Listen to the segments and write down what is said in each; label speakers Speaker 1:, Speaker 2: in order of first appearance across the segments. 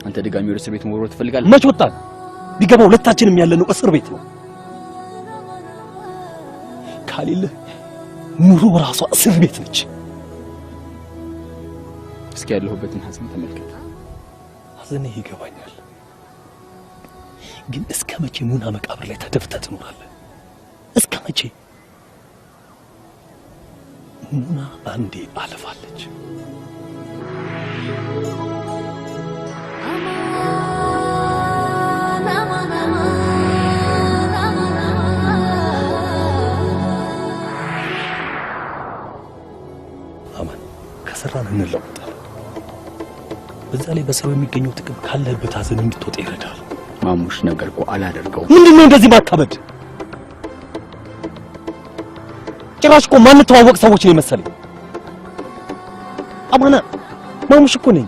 Speaker 1: አንተ ድጋሚ ወደ እስር ቤት መውረድ ትፈልጋለህ?
Speaker 2: መች ወጣን? ቢገባ ሁለታችንም ያለነው እስር ቤት ነው። ካሌለ ኑሮ ራሷ እስር ቤት ነች።
Speaker 1: እስኪ ያለሁበትን ሐዘን ተመልከት።
Speaker 2: ሐዘኔ ይገባኛል፣ ግን እስከ መቼ ሙና መቃብር ላይ ተደፍተህ ትኖራለህ? እስከ መቼ? ሙና አንዴ አልፋለች። አማን ከሰራን እንለወጣለን። በዛ ላይ በስራው የሚገኘው ጥቅም ካለህበት ሐዘን እንድትወጣ ይረዳል።
Speaker 1: ማሙሽ ነገር እኮ አላደርገውም።
Speaker 2: ምንድነው እንደዚህ ማካበድ? ጭራሽ እኮ ማንተዋወቅ ሰዎች ነው መሰለኝ። አማና ማሙሽ እኮ ነኝ።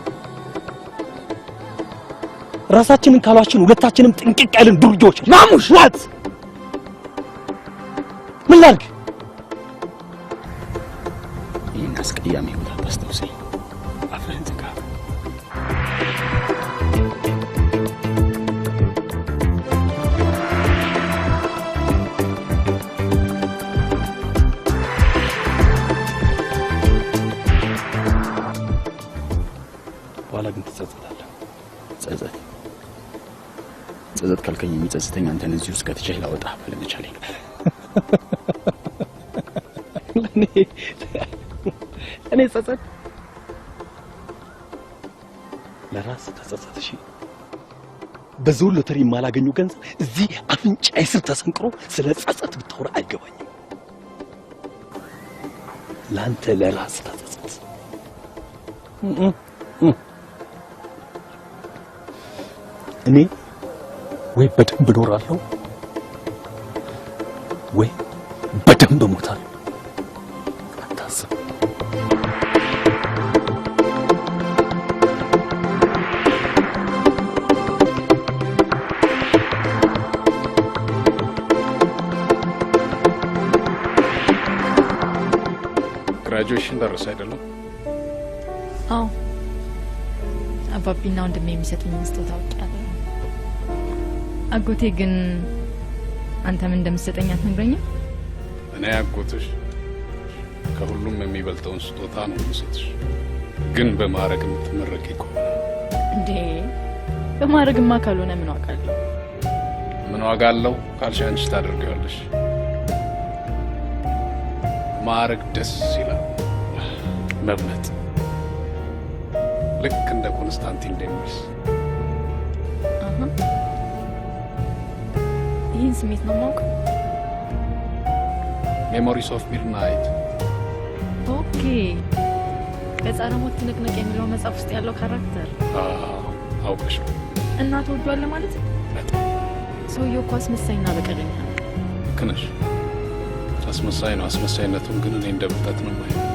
Speaker 2: ራሳችንን ካሏችን ሁለታችንም ጥንቅቅ ያለን ዱርጆች። ማሙሽ ዋት ምን ላድርግ?
Speaker 1: ይህን አስቀያሚ ቦታ ታስታውሰኝ። አፍህን ዝጋ።
Speaker 2: በኋላ ግን ትጸጸታለህ።
Speaker 1: ጸጸት ካልከኝ የሚጸጽተኝ አንተን እዚህ ውስጥ ከተቻለ ላወጣ ባለመቻሌ ነው።
Speaker 2: እኔ ጸጸት ለራስ ተጸጸት። እሺ በዘው ሎተሪ የማላገኘው ገንዘብ እዚህ አፍንጫዬ ስር ተሰንቅሮ ስለ ጸጸት ብታወራ አይገባኝም። ላንተ ለራስ ተጸጸት። እኔ ወይ በደንብ እኖራለሁ ወይ በደንብ እሞታለሁ። አታስብ።
Speaker 3: ግራጁዌሽን ደረሰ አይደለም?
Speaker 4: አዎ አባቢና ወንድሜ የሚሰጡኝ ስጦታ አውቃለሁ። አጎቴ ግን አንተ ምን እንደምትሰጠኝ አትነግረኝም?
Speaker 3: እኔ አጎትሽ ከሁሉም የሚበልጠውን ስጦታ ነው የምሰጥሽ፣ ግን በማዕረግ የምትመረቂ ከሆነ።
Speaker 4: እንዴ በማዕረግማ ካልሆነ ምን ዋጋ አለው?
Speaker 3: ምን ዋጋ አለው ካልሽ አንቺ ታደርጊዋለሽ። ማዕረግ ደስ ይላል፣ መብለጥ ልክ እንደ ኮንስታንቲን ዴሚስ።
Speaker 4: ይህን ስሜት ነው የማውቀው።
Speaker 3: ሜሞሪስ ኦፍ ሚድናይት።
Speaker 4: ኦኬ ከጸረ ሞት ትንቅንቅ የሚለው መጽሐፍ ውስጥ ያለው ካራክተር
Speaker 3: አውቀሽ
Speaker 4: እና ተወዷል ማለት ነው። ሰውየው እኮ አስመሳይና በቀለኛ ነው።
Speaker 3: ልክ ነሽ፣ አስመሳይ ነው። አስመሳይነቱን ግን እኔ እንደ ብልጠት ነው የማየው።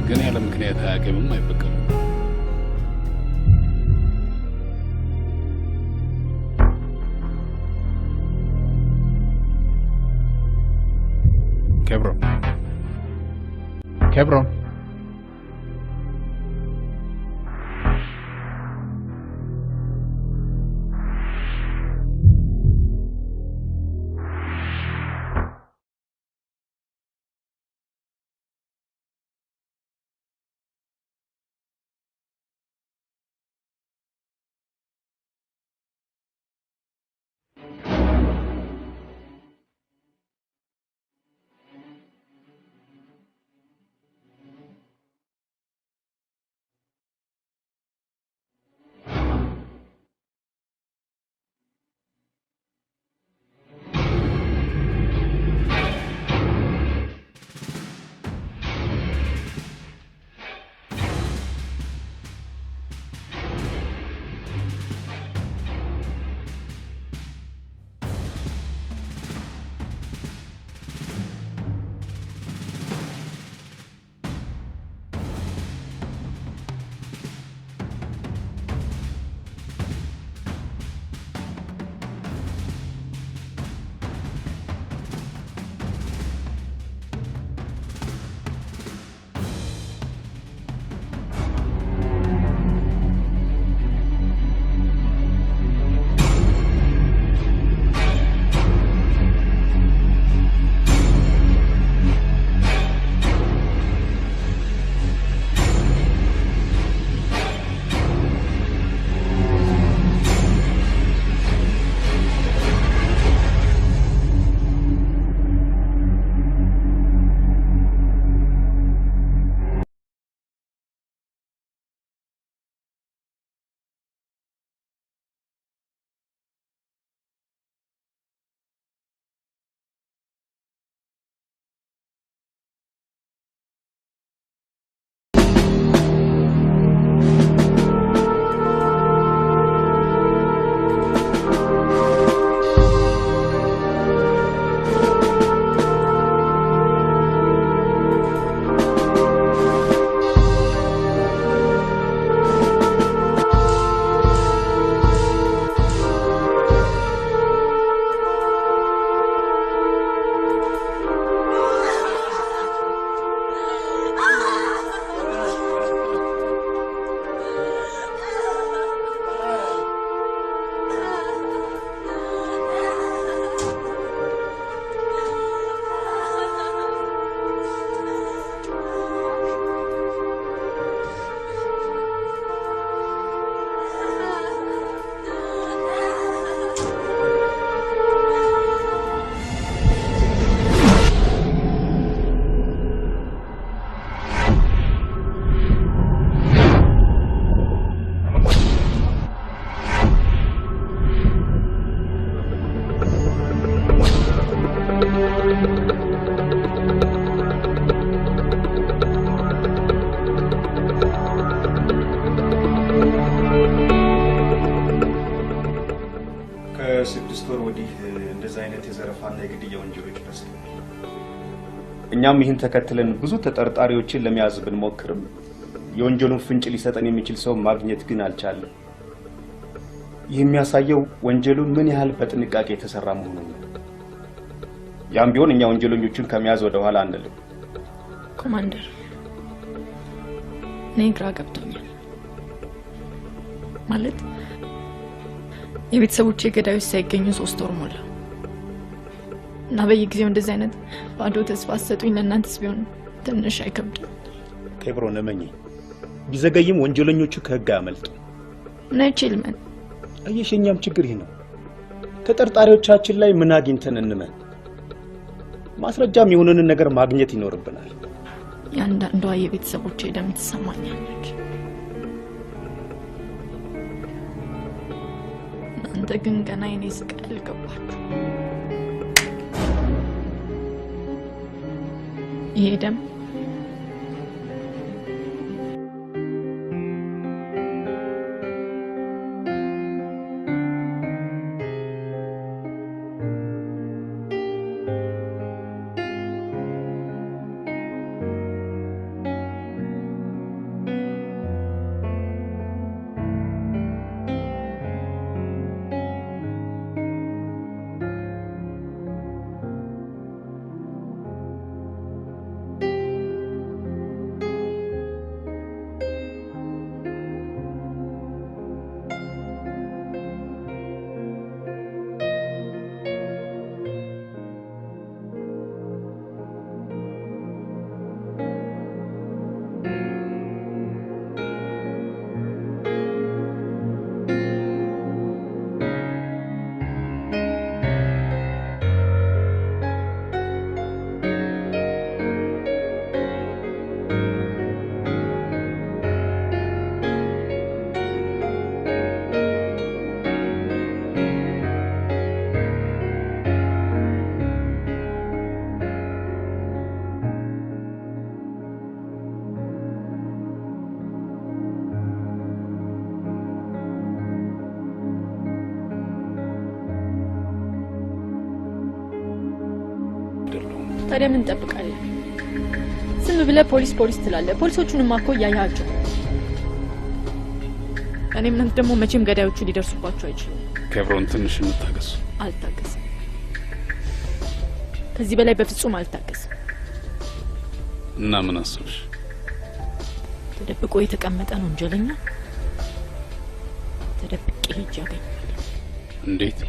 Speaker 3: ግን ያለ ምክንያት አያገምም፣ አይበቀልም። ኬብሮን
Speaker 5: እኛም ይህን ተከትለን ብዙ ተጠርጣሪዎችን ለመያዝ ብንሞክርም የወንጀሉን ፍንጭ ሊሰጠን የሚችል ሰው ማግኘት ግን አልቻለም። ይህ የሚያሳየው ወንጀሉ ምን ያህል በጥንቃቄ የተሰራ መሆኑን ነው። ያም ቢሆን እኛ ወንጀለኞቹን ከመያዝ ወደ ኋላ አንልም።
Speaker 4: ኮማንደር፣ እኔ ግራ ገብቶኛል። ማለት የቤተሰቦቼ ገዳዮች ሳይገኙ 3 ወር ሞላ እና በየጊዜው እንደዚህ አይነት ባዶ ተስፋ ሰጡኝ። ለእናንተስ ቢሆን ትንሽ አይከብድም?
Speaker 2: ኬብሮን እመኚ፣ ቢዘገይም ወንጀለኞቹ ከህግ አያመልጡ።
Speaker 4: ነችልመን
Speaker 2: አየሽኛም ችግር ይሄ ነው። ተጠርጣሪዎቻችን ላይ ምን አግኝተን እንመን? ማስረጃም የሆነንን ነገር ማግኘት ይኖርብናል።
Speaker 4: ያንዳንዷ የቤተሰቦቼ ደም ትሰማኛለች። እናንተ ግን ገና የኔ ስቃይ አልገባችሁ። ይሄ ደም ታዲያ ምን እንጠብቃለን? ዝም ብለህ ፖሊስ ትላለህ። ፖሊሶቹንማ እኮ እያያቸው። እኔም እናንተ ደግሞ መቼም ገዳዮቹ ሊደርሱባቸው አይችሉም።
Speaker 3: ኬብሮን ትንሽ እንታገስ።
Speaker 4: አልታገስም። ከዚህ በላይ በፍጹም አልታገስም።
Speaker 3: እና ምን አሰብሽ?
Speaker 4: ተደብቆ የተቀመጠን ወንጀለኛ ተደብቄ ሄጄ አገኘዋለሁ።
Speaker 3: እንዴት?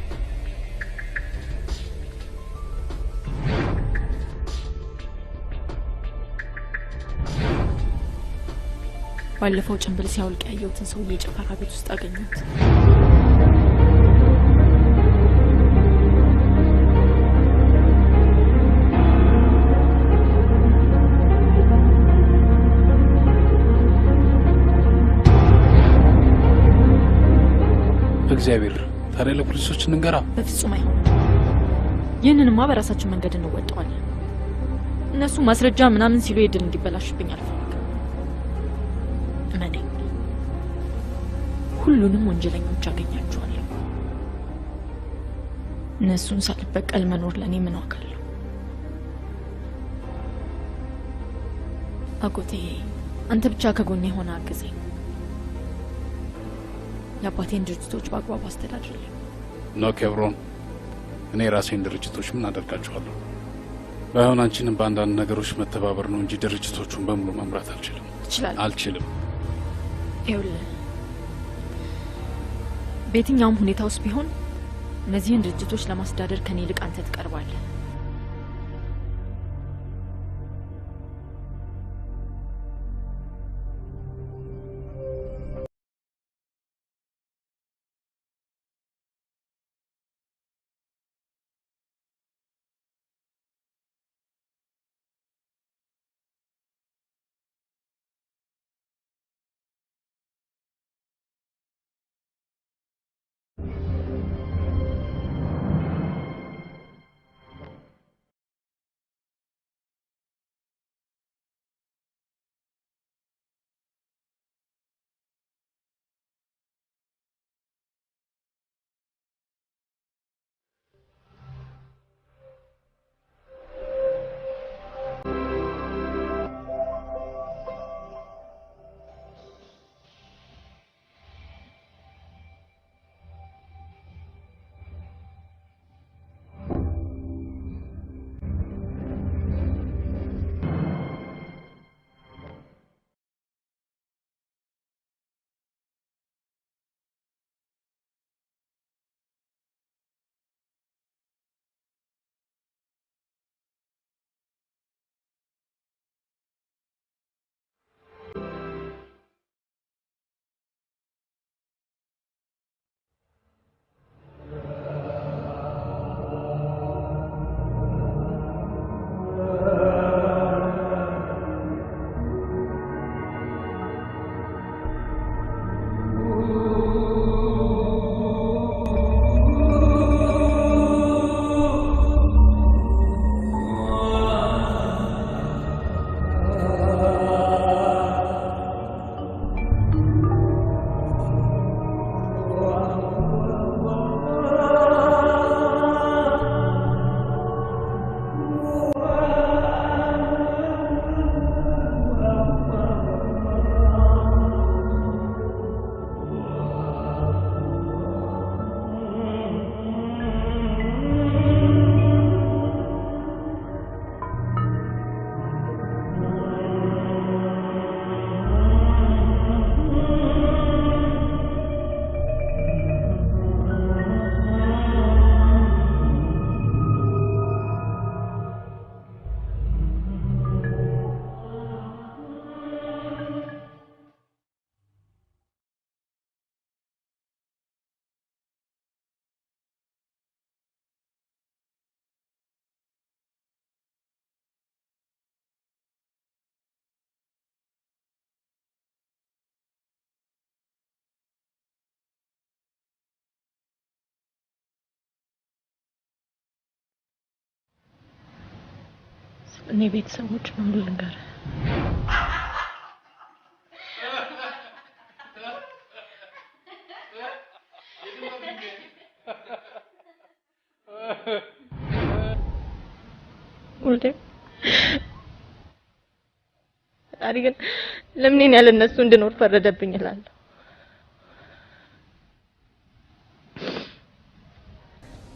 Speaker 4: ባለፈው ጭንብል ሲያወልቅ ያየሁትን ሰውዬ ጭፈራ ቤት ውስጥ አገኘሁት።
Speaker 3: እግዚአብሔር ታዲያ ለፖሊሶች እንንገራ?
Speaker 4: በፍጹም አይሆንም። ይህንንማ በራሳችን መንገድ እንወጣዋለን። እነሱ ማስረጃ ምናምን ሲሉ የድል እንዲበላሽብኝ አልፈልግም። እመነኝ፣ ሁሉንም ወንጀለኞች አገኛቸዋለሁ። እነሱን ሳልበቀል መኖር ለእኔ ምን ዋጋ አለው? አጎቴ፣ አንተ ብቻ ከጎኔ ሆነ አግዘኝ። የአባቴን ድርጅቶች በአግባቡ አስተዳድርልኝ።
Speaker 3: ኖ ኬብሮን፣ እኔ ራሴን ድርጅቶች ምን አደርጋቸዋለሁ? ባይሆን አንቺንም በአንዳንድ ነገሮች መተባበር ነው እንጂ ድርጅቶቹን በሙሉ መምራት አልችልም።
Speaker 4: ትችላለህ?
Speaker 3: አልችልም።
Speaker 4: ይኸውልህ፣ በየትኛውም ሁኔታ ውስጥ ቢሆን እነዚህን ድርጅቶች ለማስተዳደር ከኔ ይልቅ አንተ ትቀርባለህ። እኔ ቤተሰቦች ምን ልንገር? ሁሌ ታዲያ ግን ለምን ያለ እነሱ እንድኖር ፈረደብኝ እላለሁ።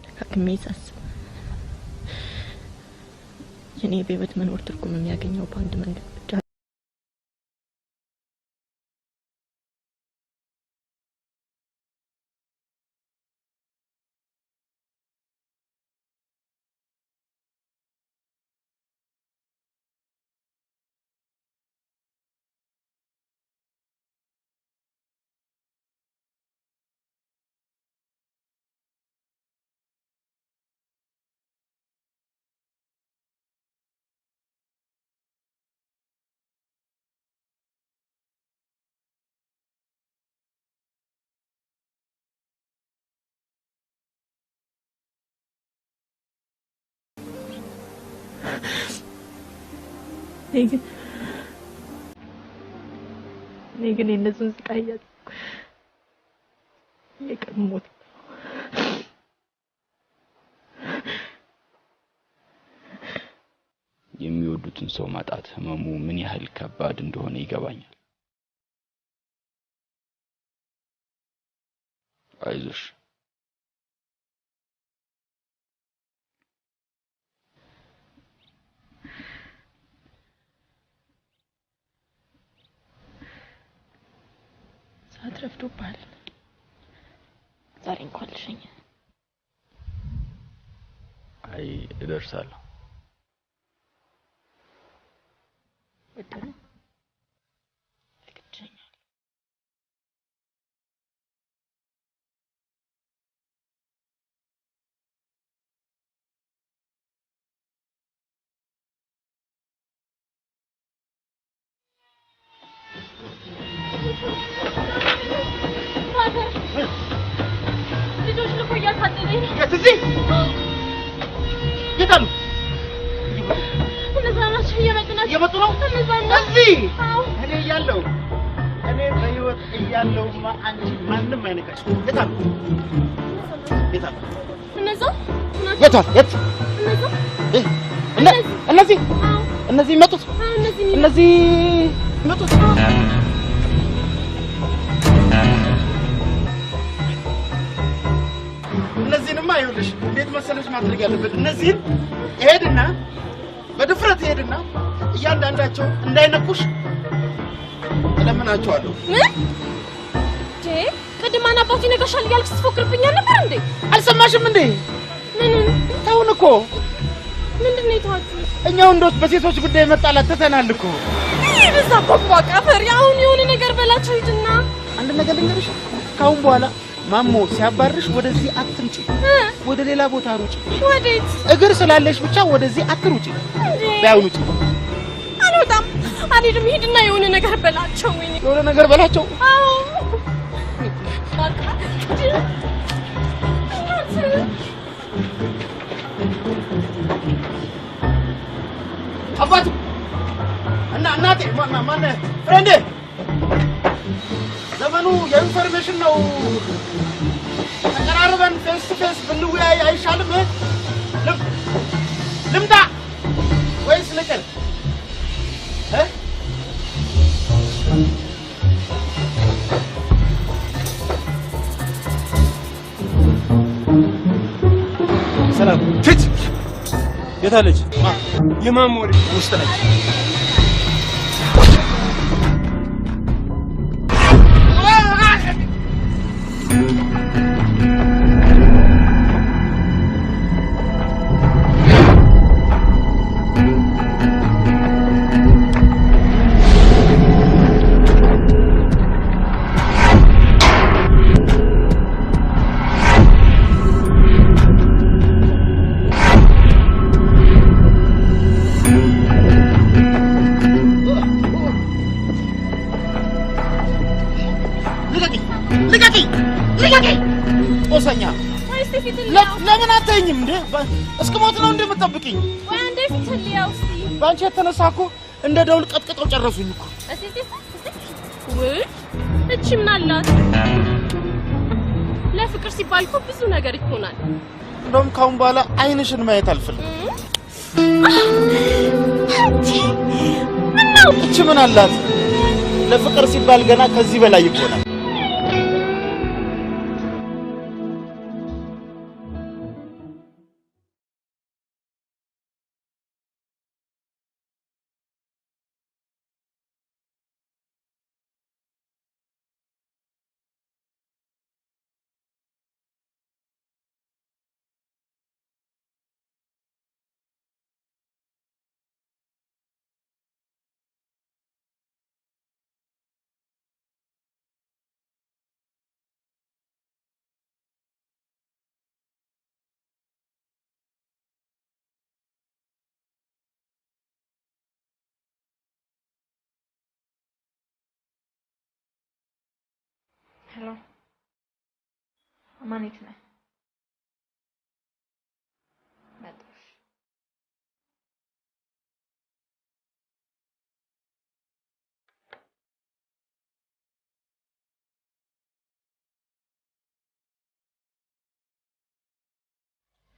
Speaker 4: ደጋግሜ ሳስብ የኔ በህይወት መኖር ትርጉም የሚያገኘው በአንድ መንገድ ብቻ ግን የእነሱን ስቃይ የቀሞት
Speaker 1: የሚወዱትን ሰው ማጣት ህመሙ ምን ያህል ከባድ እንደሆነ ይገባኛል። አይዞሽ
Speaker 4: አትረፍዶባል። ዛሬ እንኳን ልሸኝ።
Speaker 1: አይ እደርሳለሁ።
Speaker 4: ወደነ ልጆች ልኮ እያሳደደኝ
Speaker 2: እዚህ የታሉ?
Speaker 4: እነዛ ናቸው እየመጡ ነው።
Speaker 2: እዚህ እኔ እያለሁ እኔ በህይወት እያለሁማ አንቺ ማንም አይነካሽ። የታሉ?
Speaker 4: እነዛ
Speaker 2: የታል? የት? እነዚህ መጡት። እነዚህ መጡት። እነዚህንማ ይኸውልሽ እንዴት መሰለሽ ማድረግ ያለበት እነዚህን በድፍረት ይሄድና እያንዳንዳቸው እንዳይነኩሽ እለምናቸዋለሁ።
Speaker 4: ምን? ቅድም አባቱ ይነካሻል እያልክ ስትፎክርብኝ ነበር እንዴ?
Speaker 2: አልሰማሽም እንዴ? ተውን እኮ።
Speaker 4: ምንድን ነው የተዋችሁ?
Speaker 2: እኛ ወንዶች በሴቶች ጉዳይ መጣላት ትተናል እኮ።
Speaker 4: በዛ ቆቋ ፈሪ አሁን የሆነ ነገር በላቸው ሂድና።
Speaker 2: አንድ ነገር ልንገርሽ፣ ካሁን በኋላ ማሞ ሲያባርሽ ወደዚህ አትምጪ፣ ወደ ሌላ ቦታ ሩጪ።
Speaker 4: ወዴት?
Speaker 2: እግር ስላለሽ ብቻ ወደዚህ አትሩጪ። ባይሆን ውጪ።
Speaker 4: አልወጣም፣ አልሄድም። ሂድና የሆነ ነገር በላቸው። ወይኔ
Speaker 2: የሆነ ነገር በላቸው።
Speaker 4: አዎ
Speaker 2: አባቱ እና እናቴ ማን ፍሬንዴ፣ ዘመኑ የኢንፎርሜሽን ነው። ተቀራርበን ፌስ ቱ ፌስ ብንወያይ አይሻልም? ልምጣ ወይስ ልቅር? ሰላም ፊት የታለች? የማሞሪ ውስጥ ነች። ጦሰኛ ለምን አትተኝም እንዴ? እስከ ሞት ነው እንደምትጠብቂኝ?
Speaker 4: ወይ አንዴ ፊት ልያው እስቲ
Speaker 6: ባንቺ የተነሳኩ እንደ ደውል ቀጥቀጠው ጨረሱኝ እኮ
Speaker 7: ወይ እቺ ምን አላት ለፍቅር ሲባል እኮ ብዙ ነገር ይሆናል
Speaker 6: እንደውም ካሁን በኋላ አይንሽን ማየት አልፈልግም እቺ ምን አላት ለፍቅር ሲባል ገና ከዚህ በላይ ይሆናል
Speaker 4: Hello. Aman itme. Medoş.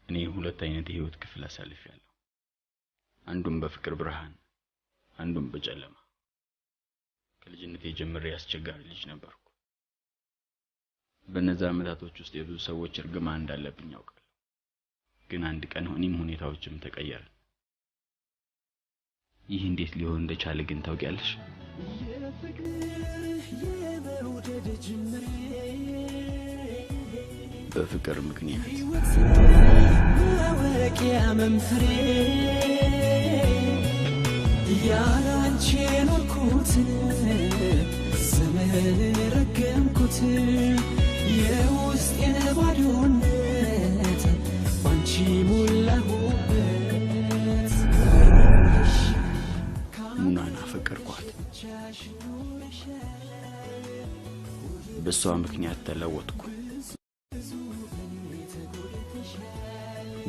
Speaker 1: እኔ ሁለት አይነት ህይወት ክፍል አሳልፌያለሁ አንዱን በፍቅር ብርሃን አንዱን በጨለማ ከልጅነቴ ጀምሬ አስቸጋሪ ልጅ ነበርኩ በነዛ አመታቶች ውስጥ የብዙ ሰዎች እርግማን እንዳለብኝ ያውቃል ግን አንድ ቀን እኔም ሁኔታዎችም ተቀየረ ይህ እንዴት ሊሆን እንደቻለ ግን ታውቂያለሽ በፍቅር ምክንያት ወረቂያ መንፍሬ ያላንቺ ኖርኩት ዘመን ረገምኩት የውስጤን ባዶነት ባንቺ ሞላሁበት ሙናን አፈቀርኳት በሷ ምክንያት ተለወጥኩ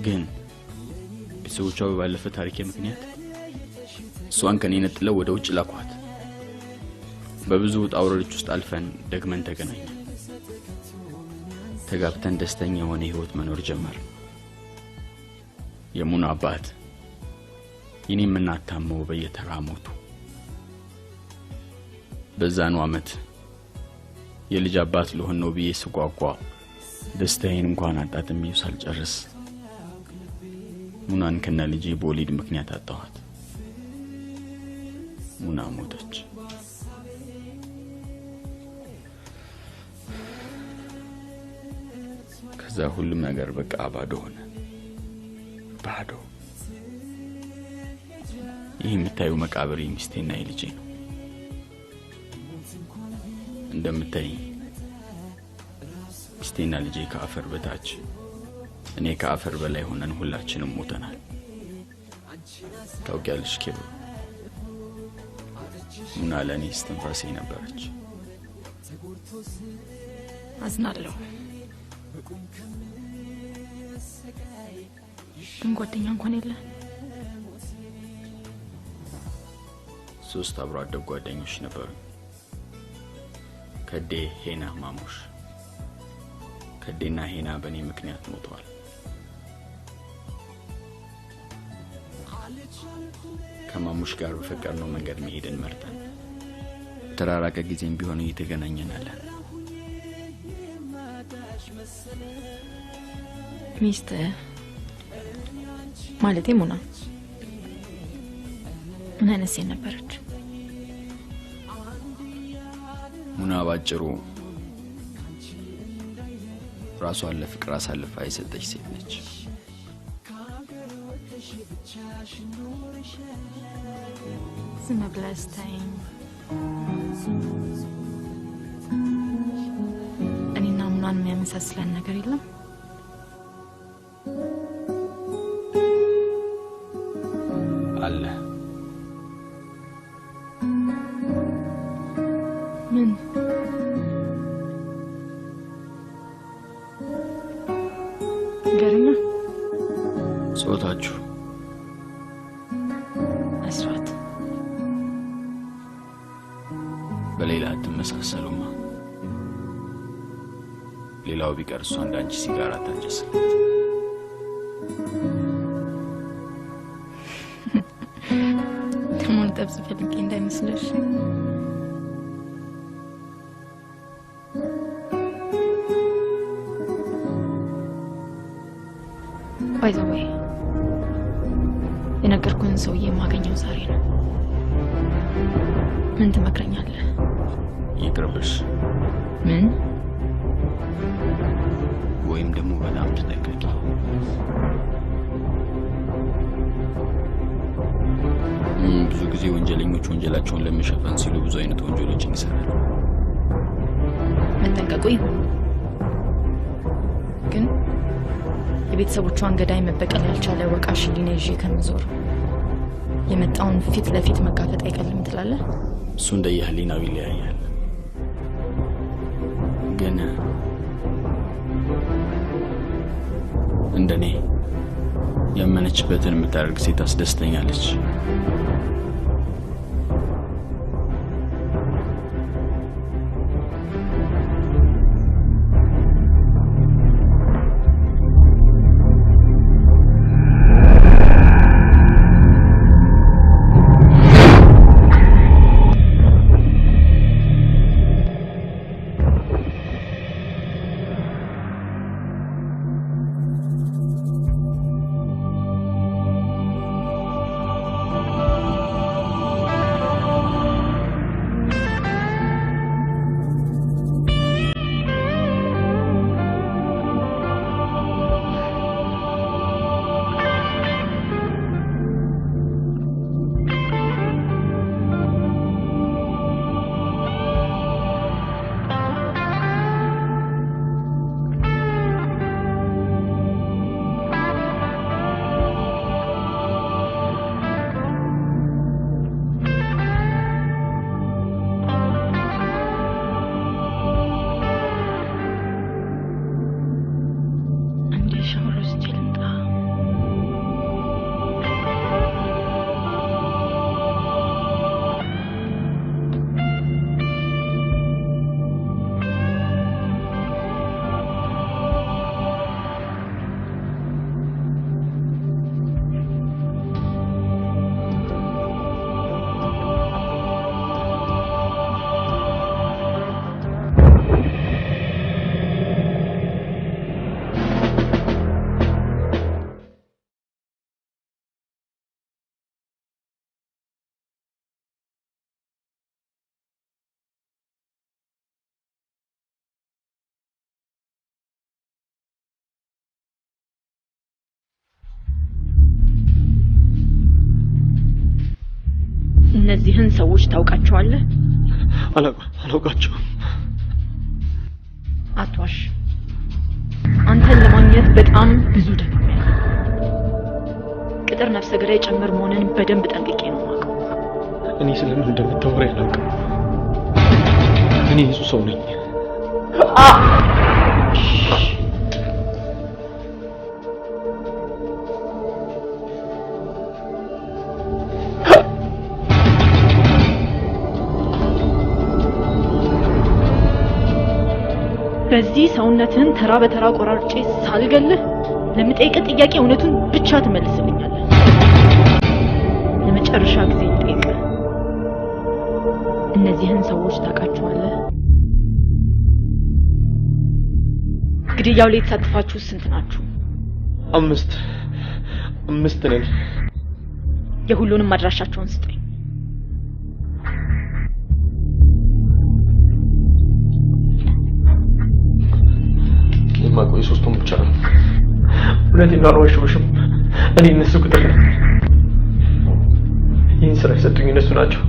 Speaker 1: ግን በሰዎቿ ባለፈ ታሪክ ምክንያት እሷን ከኔ ነጥለው ወደ ውጭ ላኳት በብዙ ጣውረዶች ውስጥ አልፈን ደግመን ተገናኘን ተጋብተን ደስተኛ የሆነ ህይወት መኖር ጀመር የሙና አባት የኔም እናት ታመው በየተራ ሞቱ በዛኑ አመት የልጅ አባት ልሆን ነው ብዬ ስጓጓ ደስታዬን እንኳን አጣጥሜው ሳልጨርስ ሙናን ከነ ልጄ በወሊድ ምክንያት አጣኋት ሙና ሞተች ከዛ ሁሉም ነገር በቃ ባዶ ሆነ ባዶ ይህ የምታዩ መቃብር ሚስቴና የልጄ ነው እንደምታይ ሚስቴና ልጄ ከአፈር በታች እኔ ከአፈር በላይ ሆነን ሁላችንም ሞተናል ታውቂያለሽ ኬብ ሙና ለኔ እስትንፋሴ ነበረች
Speaker 4: አዝናለሁ ግን ጓደኛ እንኳን የለ
Speaker 1: ሶስት አብሮ አደግ ጓደኞች ነበሩ ከዴ ሄና ማሙሽ ከዴና ሄና በኔ ምክንያት ሞተዋል ከማሙሽ ጋር በፈቀርነው መንገድ መሄድን መርጠን ተራራቀ ጊዜም ቢሆን እየተገናኘናለን
Speaker 4: ሚስት ማለቴ ሙና ምን አይነት ሴት ነበረች
Speaker 1: ሙና ባጭሩ ራሷን ለፍቅር አሳልፋ የሰጠች ሴት ነች
Speaker 4: ዝም ብለህ ስታይኝ እኔና ሙናን የሚያመሳስለን ነገር የለም
Speaker 1: አለ
Speaker 4: ምን ገርኛ
Speaker 1: ጾታችሁ አትመሳሰሉማ። ሌላው ቢቀር እሷ እንዳንቺ ሲጋራ ታጨስ።
Speaker 4: ደሞን ጠብስ ፈልጌ እንዳይመስልሽ። ባይ ዘ ወይ የነገርኩህን ሰውዬ የማገኘው ዛሬ ነው። ምን ትመክረኛለህ?
Speaker 1: ይቅርብሽ።
Speaker 4: ምን?
Speaker 1: ወይም ደግሞ በጣም ተጠንቀቂ። ብዙ ጊዜ ወንጀለኞች ወንጀላቸውን ለመሸፈን ሲሉ ብዙ አይነት ወንጀሎችን ይሰራሉ።
Speaker 4: መጠንቀቁ ይሁን፣ ግን የቤተሰቦቿን ገዳይ መበቀል ያልቻለ ወቃሽ ሊና ይዤ ከምዞር የመጣውን ፊት ለፊት መጋፈጥ አይቀልም ትላለህ?
Speaker 1: እሱ እንደየህሊናው ይለያያል። ግን እንደኔ ያመነችበትን የምታደርግ ሴት አስደስተኛለች።
Speaker 4: እነዚህን ሰዎች ታውቃቸዋለህ?
Speaker 2: አላውቃቸውም።
Speaker 4: አትዋሽ። አንተን ለማግኘት በጣም ብዙ ደክሜያለሁ። ቅጥር ነፍሰ ገዳይ ጭምር መሆንን በደንብ ጠንቅቄ ነው የማውቀው።
Speaker 2: እኔ ስለምን እንደምታወራ አላውቅም። እኔ ንጹህ ሰው ነኝ።
Speaker 4: በዚህ ሰውነትህን ተራ በተራ ቆራርጬ ሳልገልህ ለምጠይቅ ጥያቄ እውነቱን ብቻ ትመልስልኛለህ። ለመጨረሻ ጊዜ ልጠይቅ፣ እነዚህን ሰዎች ታውቃቸዋለህ? ግድያው ላይ የተሳተፋችሁ ስንት ናችሁ?
Speaker 2: አምስት ነን።
Speaker 4: የሁሉንም አድራሻቸውን ስጠኝ።
Speaker 2: የማውቀው የሶስቱም ብቻ ነው። እውነቴን አልዋሸሁሽም። እኔ እነሱ ቅጥር ነኝ። ይህን ስራ የሰጡኝ እነሱ ናቸው።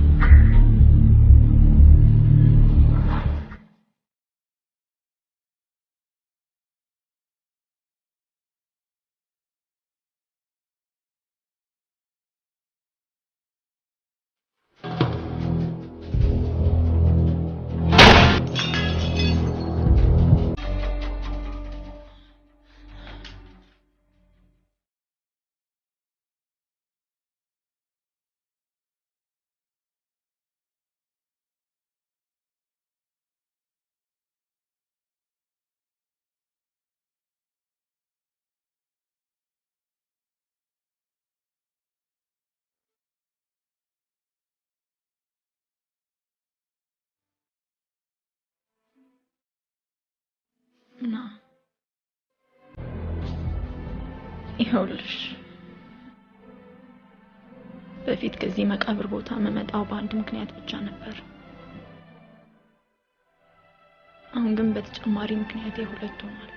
Speaker 4: ይኸውልሽ በፊት ከዚህ መቃብር ቦታ መመጣው በአንድ ምክንያት ብቻ ነበር። አሁን ግን በተጨማሪ ምክንያት የሁለት ሆኗል።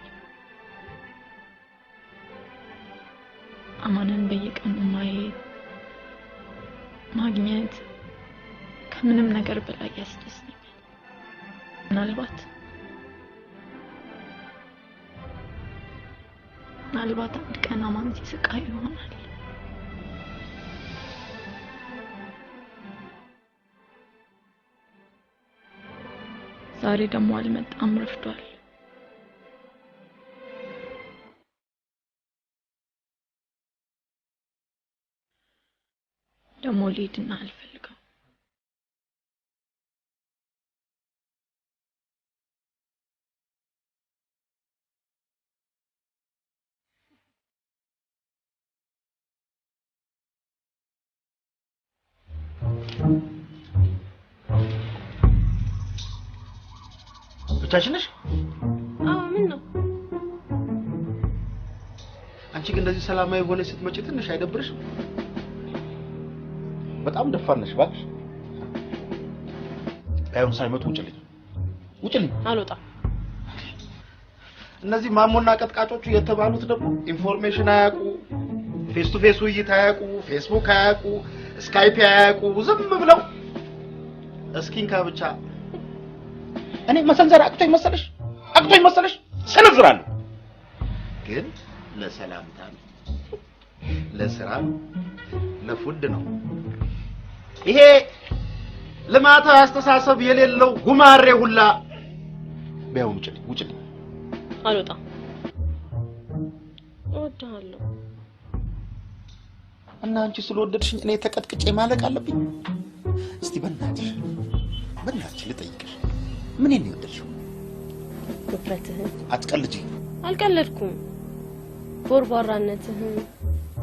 Speaker 4: አማንን በየቀኑ ማየት ማግኘት ከምንም ነገር በላይ ያስደስተኛል። ምናልባት አንድ ቀን አማን ሲስቃይ ይሆናል። ዛሬ ደግሞ አልመጣም፣ ረፍዷል። ደግሞ ልሂድና አልፈልገው።
Speaker 6: ብቻሽን ነሽ?
Speaker 7: አዎ ምን ነው?
Speaker 6: አንቺ ግን እንደዚህ ሰላማዊ ሆነ ስትመጪ ትንሽ አይደብርሽም? በጣም ደፋር ነሽ እባክሽ። ባይሆን ሳይመጡ ውጭልኝ።
Speaker 7: አልወጣም።
Speaker 6: እነዚህ ማሞና ቀጥቃጮቹ የተባሉት ደግሞ ኢንፎርሜሽን አያውቁ፣ ፌስ ቱ ፌስ ውይይት አያውቁ፣ ፌስቡክ አያውቁ፣ ስካይፕ አያውቁ፣ ዝም ብለው እስኪንካ ብቻ። እኔ መሰንዘር አቅቶኝ መሰለሽ ሰነዝራለሁ። ግን ለሰላምታ ነው፣ ለስራ ነው፣ ለፉድ ነው። ይሄ ልማታዊ አስተሳሰብ የሌለው ጉማሬ ሁላ ቢያው ውጭልኝ።
Speaker 7: አልወጣም። እወድሃለሁ።
Speaker 6: እና አንቺ ስለወደድሽኝ እኔ ተቀጥቅጬ ማለቅ አለብኝ? እስቲ በእናትሽ ልጠይቅሽ፣ ምን ነው የወደድሽው?
Speaker 7: ውፍረትህን።
Speaker 6: አትቀልጂ።
Speaker 7: አልቀለድኩም። ቦርቧራነትህን።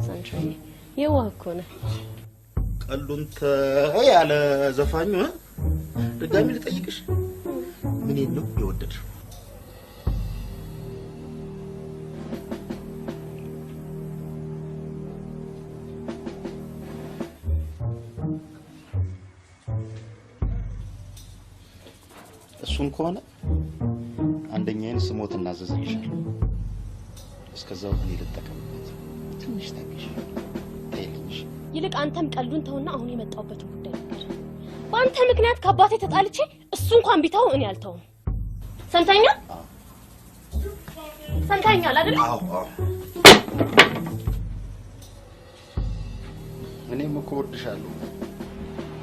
Speaker 7: ሰንትሪ የዋህ እኮ ነህ።
Speaker 6: ቀሉን ያለ ዘፋኙ ድጋሚ ልጠይቅሽ፣ ምን ነው የወደድሽው? እሱን ከሆነ አንደኛዬን ስሞት እናዘዝልሻለሁ። እስከዛው እኔ ልጠቀምበት። ትንሽ ታግሽ።
Speaker 7: ይልቅ አንተም ቀልዱን ተውና አሁን የመጣውበት ጉዳይ ነበር። በአንተ ምክንያት ከአባቴ ተጣልቼ እሱ እንኳን ቢተው እኔ አልተውም። ሰምተኛል? ሰምተኛል አይደል?
Speaker 6: አዎ። እኔም እኮ እወድሻለሁ።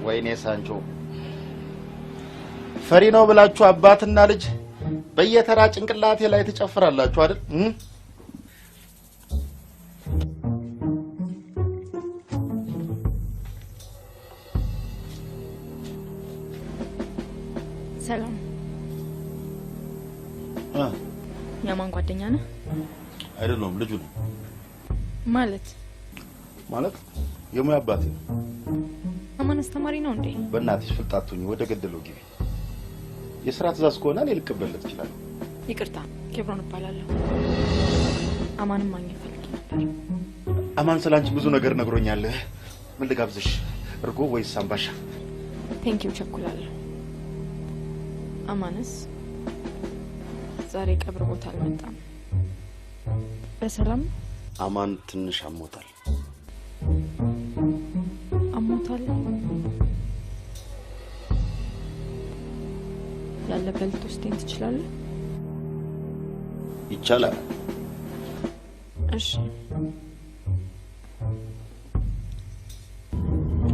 Speaker 6: ወይኔ ሳንቾ፣ ፈሪ ነው ብላችሁ አባትና ልጅ በየተራ ጭንቅላቴ ላይ ትጨፍራላችሁ አይደል?
Speaker 4: ሰላም። የማን ጓደኛ ነህ?
Speaker 6: አይደለም፣ ልጁ ነው።
Speaker 4: ማለት
Speaker 6: የሙያ አባቴ ነው።
Speaker 4: አማን አስተማሪ ነው እንዴ?
Speaker 6: በእናትሽ ፍልጣቱኝ፣ ወደ ገደለው ግቢ። የሥራ ትእዛዝ ከሆነ እኔ ልቀበልለት እችላለሁ።
Speaker 4: ይቅርታ፣ ኬብሮን እባላለሁ። አማንም ማግኘት ፈልጌ ነበር።
Speaker 6: አማን ስላንቺ ብዙ ነገር ነግሮኛል። ምን ልጋብዝሽ? እርጎ ወይስ አምባሻ?
Speaker 4: ቴንኪው፣ ቸኩላለሁ። አማንስ ዛሬ ቀብር ቦታ አልመጣም። በሰላም?
Speaker 6: አማን ትንሽ አሞታል።
Speaker 4: ያለበት ልትወስደኝ ትችላለህ?
Speaker 6: ይቻላል።
Speaker 4: እሺ።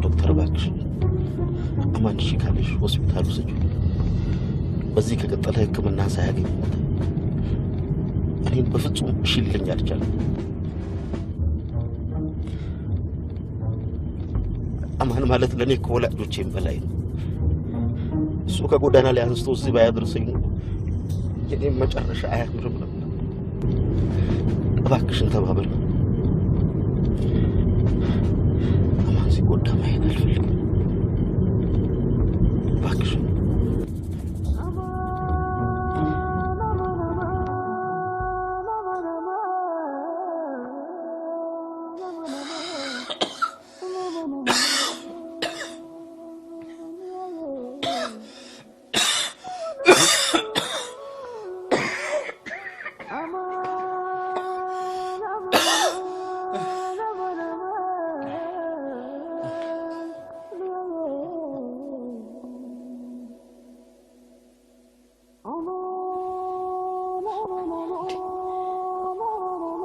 Speaker 6: ዶክተር እባክሽ አማን እሺ ካለሽ ሆስፒታል ውሰጂው። በዚህ ከቀጠለ ሕክምና ሳያገኝ ሞተ። እኔን በፍጹም እሺ ሊለኝ አልቻለም። አማን ማለት ለእኔ ከወላጆቼም በላይ ነው። እሱ ከጎዳና ላይ አንስቶ እዚህ ባያደርሰኝ የኔም መጨረሻ አያምርም ነበር። እባክሽን ተባበል። አማን ሲጎዳ ማየት አልፈልግም። እባክሽን።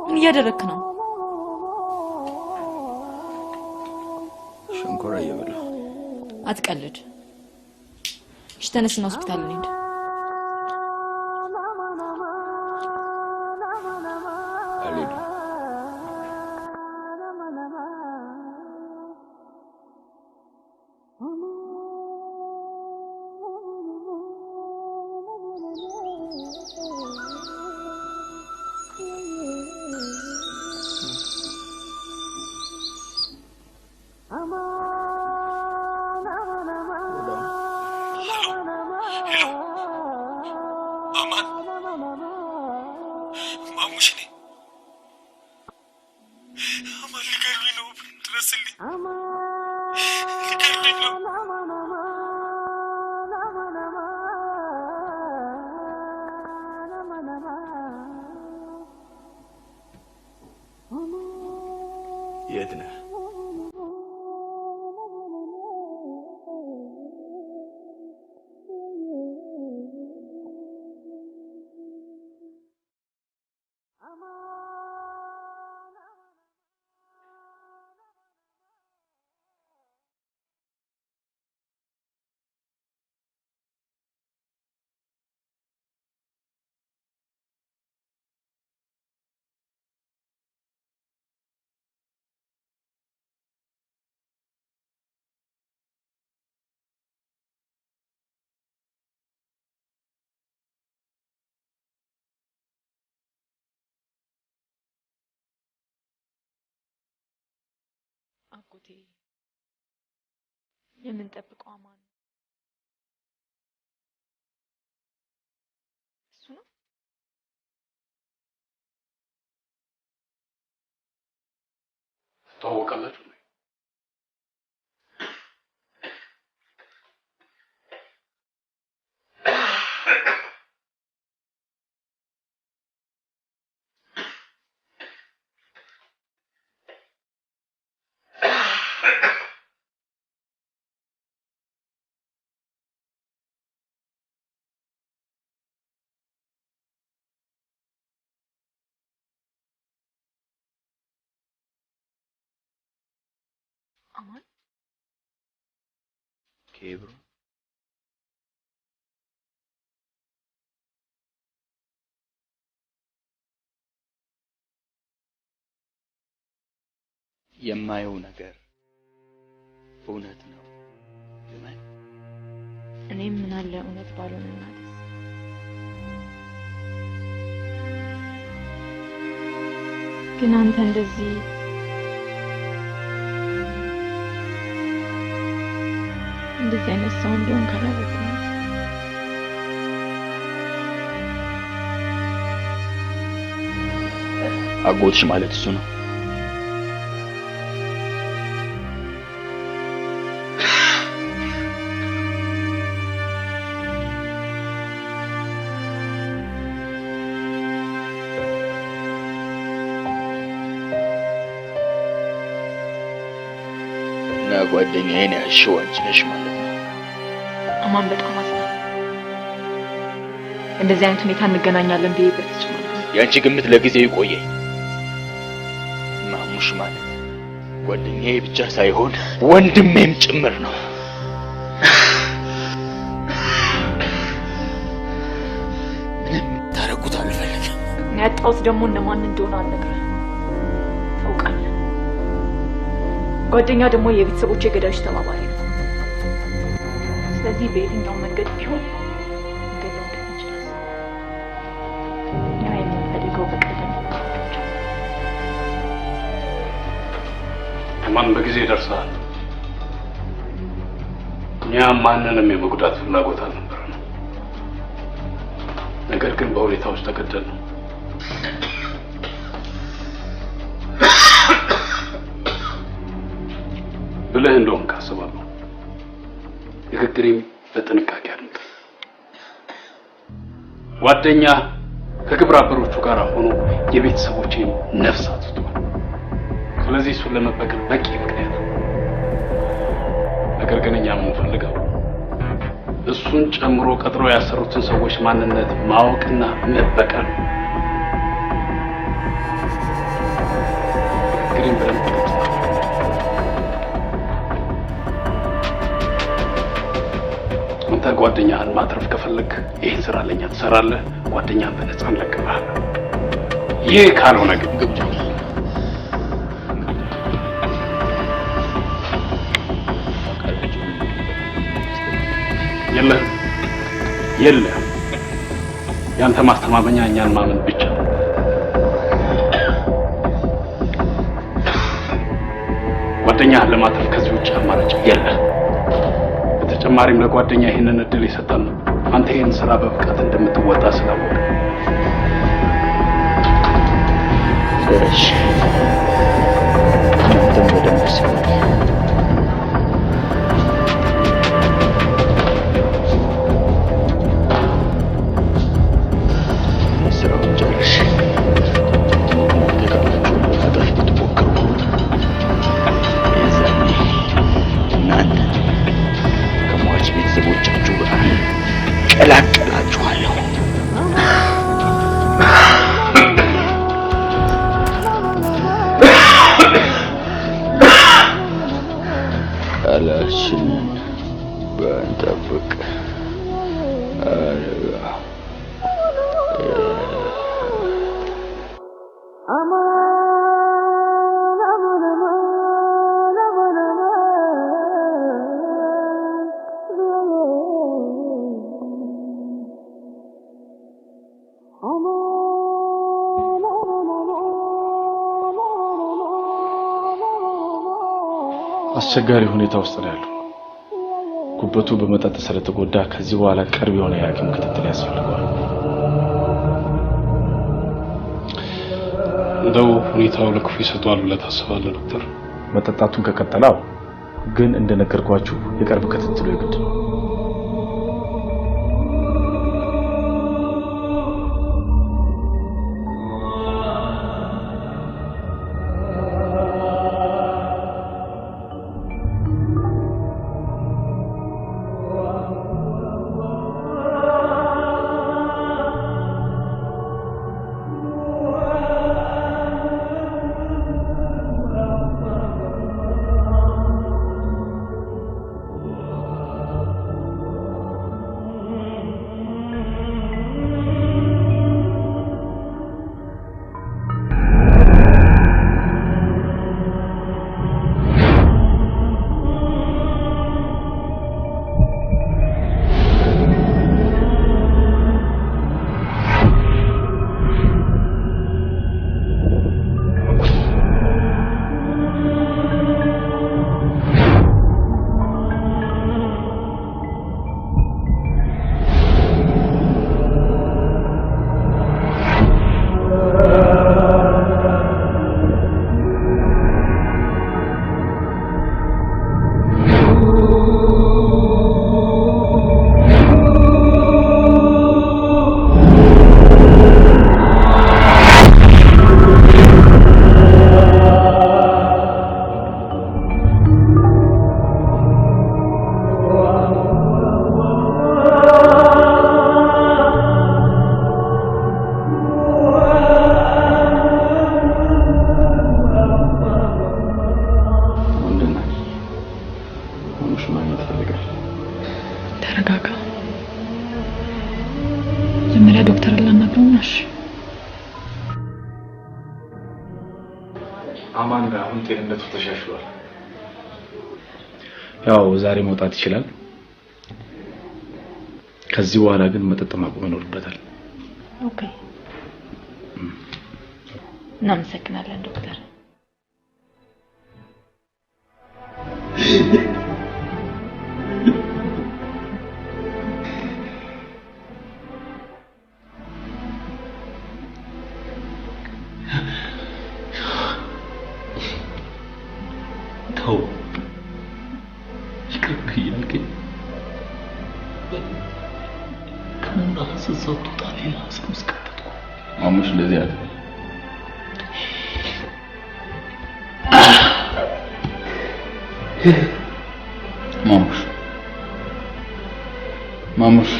Speaker 4: ምን እያደረክ ነው?
Speaker 1: ሸንኮራ እየበላሁ።
Speaker 4: አትቀልድ። እሺ ተነስና ሆስፒታል እንሂድ።
Speaker 1: አልሄድም። የት ነህ?
Speaker 4: አጎቴ የምንጠብቀው አማን እሱ ነው።
Speaker 3: ተዋወቃላችሁ?
Speaker 4: አማን
Speaker 1: ኬብሮ የማየው ነገር እውነት ነው።
Speaker 4: እኔም ምን አለ እውነት ባልሆነ እናት ግን አንተ እንደዚህ አይነት ሰው እንደሆን ካላወቅኩ
Speaker 1: አጎትሽ ማለት እሱ ነው? እና ጓደኛዬን ያልሽው አንቺ ነሽ ማለት ነው?
Speaker 4: አማን በጣም አዝናለሁ። እንደዚህ አይነት ሁኔታ እንገናኛለን ብዬ በፍጹም
Speaker 1: ያንቺ ግምት ለጊዜው ይቆየኝ። ማሙሽ ማለት ጓደኛዬ ብቻ ሳይሆን ወንድሜም ጭምር ነው። ምንም ታረጉት አልፈልግም።
Speaker 4: ያጣሁት ደግሞ እነማን እንደሆነ አልነግርህም። ታውቃለህ፣ ጓደኛ ደግሞ የቤተሰቦቼ ገዳዮች ተባባሪ ነው። ስለዚህ በየትኛው መንገድ ቢሆን እንገለው እንደምንችል ያ የምንፈልገው በቀደም
Speaker 3: ማን በጊዜ ደርሰሃል። እኛ ማንንም የመጉዳት ፍላጎት አልነበረንም። ነገር ግን በሁኔታዎች ተገደልን። ብለህ እንደውም ካስባለሁ ንግግሬም በጥንቃቄ አድምጥ። ጓደኛ ከግብረ አበሮቹ ጋር ሆኖ የቤተሰቦቼን ነፍስ አጥፍቷል። ስለዚህ እሱን ለመበቀል በቂ ምክንያት። ነገር ግን እኛ የምንፈልገው እሱን ጨምሮ ቀጥሮ ያሰሩትን ሰዎች ማንነት ማወቅና መበቀል። ግሪን በደንብ አንተ ጓደኛህን ማትረፍ ከፈለግ ይህን ስራ ለኛ ትሰራለህ። ጓደኛህን በነፃ እንለቅልሃለን። ይህ ካልሆነ ግን ገብቶኛል። የለህም። ያንተ ማስተማመኛ እኛን ማመን ብቻ። ጓደኛህን ለማትረፍ ከዚህ ውጭ አማራጭ የለህም። በተጨማሪም ለጓደኛ ይህንን እድል የሰጠን አንተ ይህን ስራ በብቃት እንደምትወጣ ስላወቅ።
Speaker 1: እሺ አንተም በደንብ ሲሆን ስራውን ጨርሽ ተቀላችሁ ለማጠፍ ብትሞክሩ የዛኔ እናንተ ከሟች ቤተሰቦቻችሁ ጋር ቀላቀላችኋለሁ። ቃላችንን ባንጠብቅ
Speaker 3: አስቸጋሪ ሁኔታ ውስጥ ነው ያለው። ጉበቱ በመጠጥ ስለተጎዳ ከዚህ በኋላ ቅርብ የሆነ የሐኪም ክትትል ያስፈልገዋል። እንደው ሁኔታው ለክፉ ይሰጠዋል ብለህ ታስባለህ ዶክተር?
Speaker 8: መጠጣቱን ከቀጠለው ግን እንደነገርኳችሁ የቅርብ ክትትሉ የግድ ነው። ጤንነቱ ተሻሽሏል። ያው ዛሬ መውጣት ይችላል። ከዚህ በኋላ ግን መጠጥ ማቆም ይኖርበታል።
Speaker 4: ኦኬ። እናመሰግናለን ዶክተር።
Speaker 1: ማሙሽ እንደዚህ አለ። ማሙሽ ማሙሽ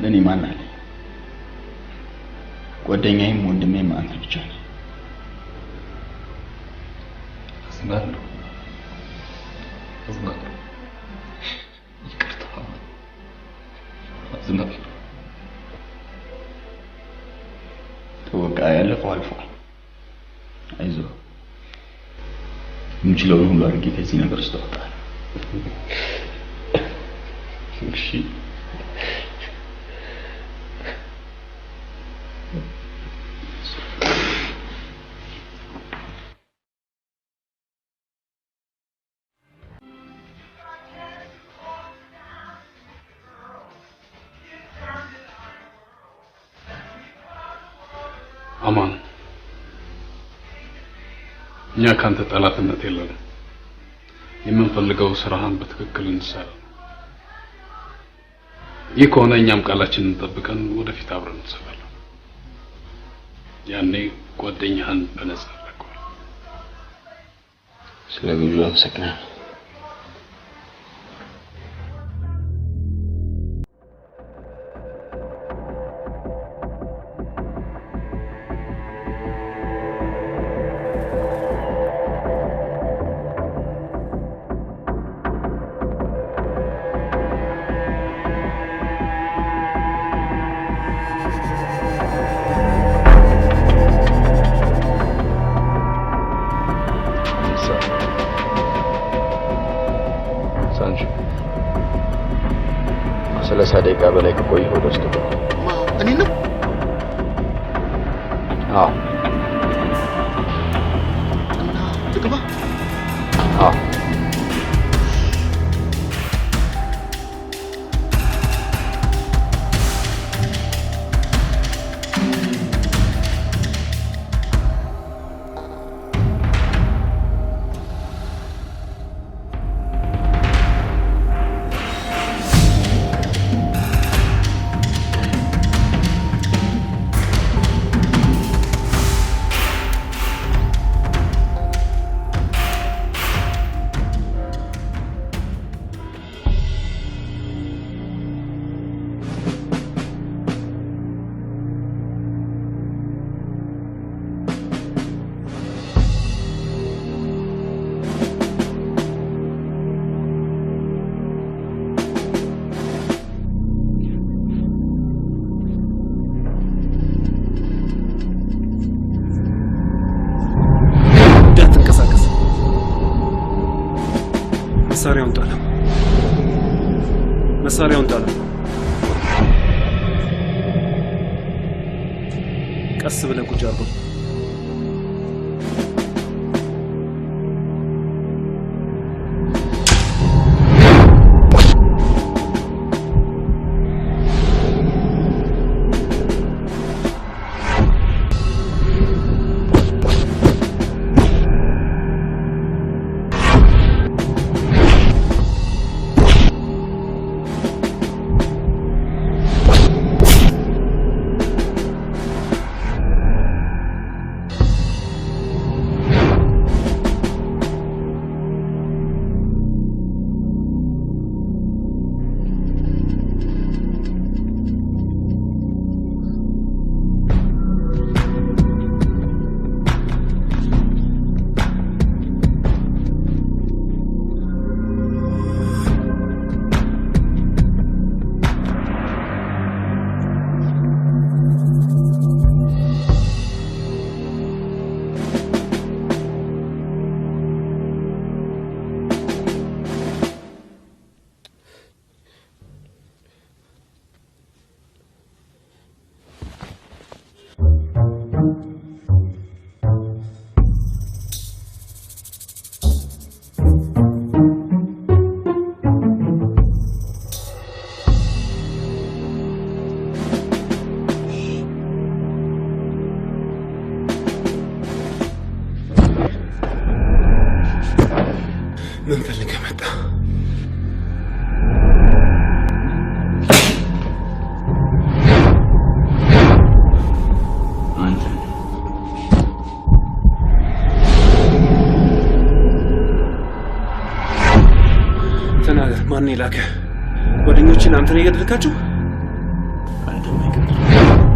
Speaker 1: ለኔ ማን አለ? ጓደኛዬም ወንድሜም አንተ ብቻ ነህ።
Speaker 3: አዝናለሁ። ይቅርታ። አዝናለሁ።
Speaker 1: ተወቃ ያለፈው አልፏል። አይዞህ የምችለውን ሁሉ አድርጌ ከዚህ ነገር ውስጥ እወጣለሁ። እሺ
Speaker 3: አማን እኛ ካንተ ጠላትነት የለንም። የምንፈልገው ስራህን በትክክል እንሰራ። ይህ ከሆነ እኛም ቃላችንን ጠብቀን ወደፊት አብረን እንሰራለን። ያኔ ጓደኛህን በነጻ አደረገዋል።
Speaker 6: ስለ ግብዣው አመሰግናለሁ።
Speaker 1: ሰላሳ ደቂቃ በላይ ከቆየሁ ወደ ውስጥ ገባ።
Speaker 6: እኔ ነው?
Speaker 1: አዎ።
Speaker 6: እና ትግባ?
Speaker 1: አዎ።
Speaker 2: መሳሪያውን ጣለ። ቀስ ብለህ ቁጭ አድርገው።
Speaker 9: ማን የላከ? ጓደኞችን አንተ ነው የገደልካቸው?
Speaker 1: አንተ ነው የገደልከው?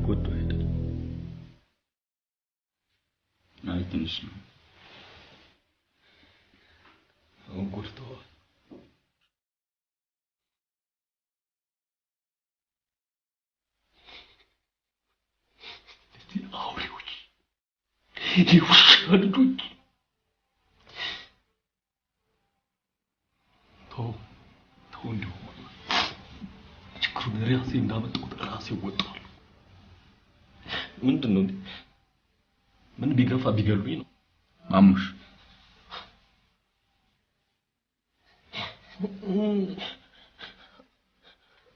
Speaker 1: ጎዶ አይደል? አይ ትንሽ ነው። አሁን ጎድተዋል። አውሬዎች፣ የውሻ ልጆች። ተው እንዲሁ ችግሩን ራሴ እንዳመጣሁት ራሴ ወጣሁ። ምንድን ነው? ምን ቢገፋ ቢገሉኝ ነው? ማሙሽ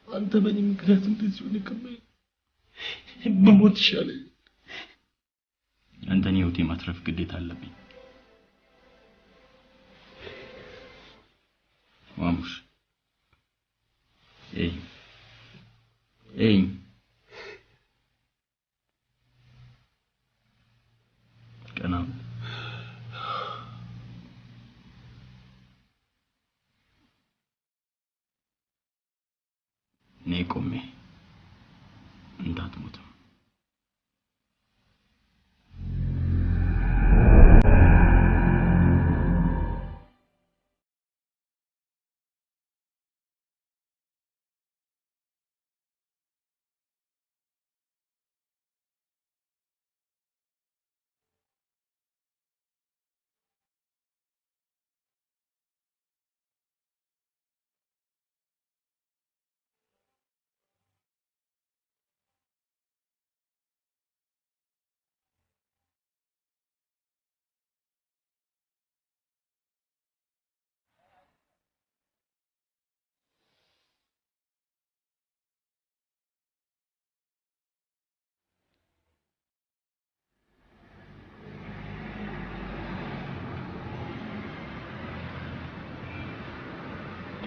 Speaker 9: አንተ በእኔ ምክንያት እንደዚህ ሆነ ከመይ በሞት ይሻለኝ።
Speaker 1: አንተን ህይወት የማትረፍ ግዴታ አለብኝ ማሙሽ። ኤይ ቀና እኔ ቆሜ እንዳትሞት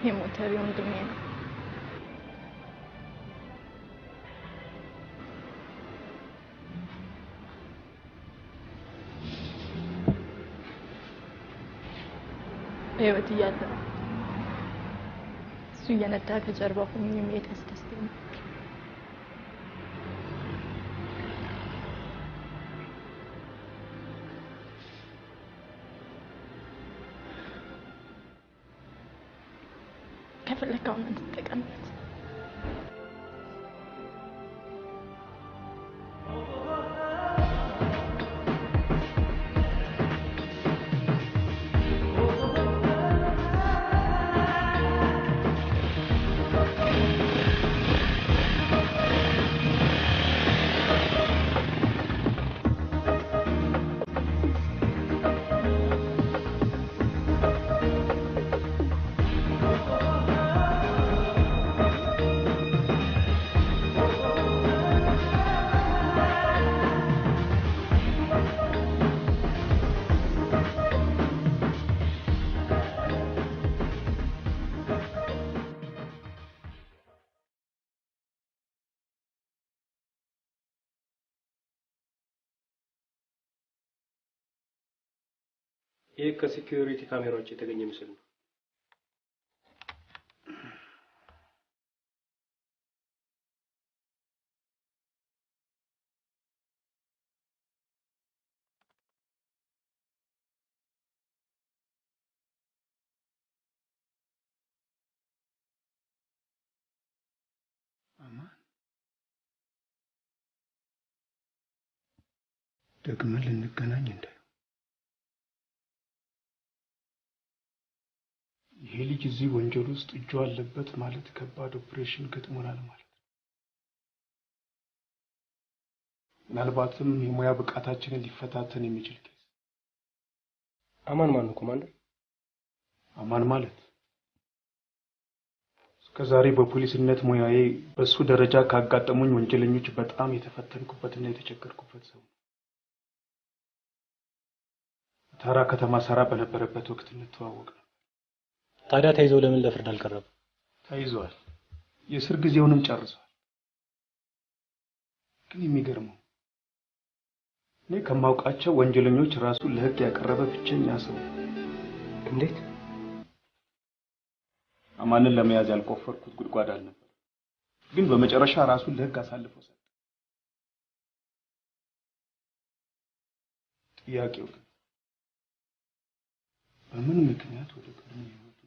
Speaker 4: የሞተር ወንድሜ ነው። በህይወት እያለ እሱ እየነዳ ከጀርባ ሆኜ የሚሄድ ያስደስተኝ ነበር። ከፈለከው ነው ተጠቀምበት።
Speaker 10: ይህ ከሴኩሪቲ ካሜራዎች የተገኘ ምስል ነው።
Speaker 5: ደግመን ልንገናኝ እንደ ይሄ ልጅ እዚህ ወንጀል ውስጥ እጁ አለበት ማለት ከባድ ኦፕሬሽን ገጥሞናል ማለት ነው። ምናልባትም የሙያ ብቃታችንን ሊፈታተን የሚችል ኬስ።
Speaker 10: አማን ማን ነው ኮማንደር?
Speaker 5: አማን ማለት እስከዛሬ በፖሊስነት ሙያዬ በሱ ደረጃ ካጋጠሙኝ ወንጀለኞች በጣም የተፈተንኩበትና የተቸገርኩበት ሰው ነው። ታራ ከተማ ሰራ በነበረበት ወቅት እንተዋወቅ ነው።
Speaker 10: ታዲያ ተይዘው ለምን ለፍርድ አልቀረበ?
Speaker 5: ተይዟል። የእስር ጊዜውንም ጨርሷል። ግን የሚገርመው እኔ ከማውቃቸው ወንጀለኞች ራሱን ለህግ ያቀረበ ብቸኛ ሰው።
Speaker 10: እንዴት?
Speaker 5: አማንን ለመያዝ ያልቆፈርኩት ጉድጓድ አልነበር። ግን በመጨረሻ ራሱን ለህግ አሳልፎ ሰጠ። ጥያቄው ግን በምን ምክንያት ወደ ቀድሞ ህይወቱ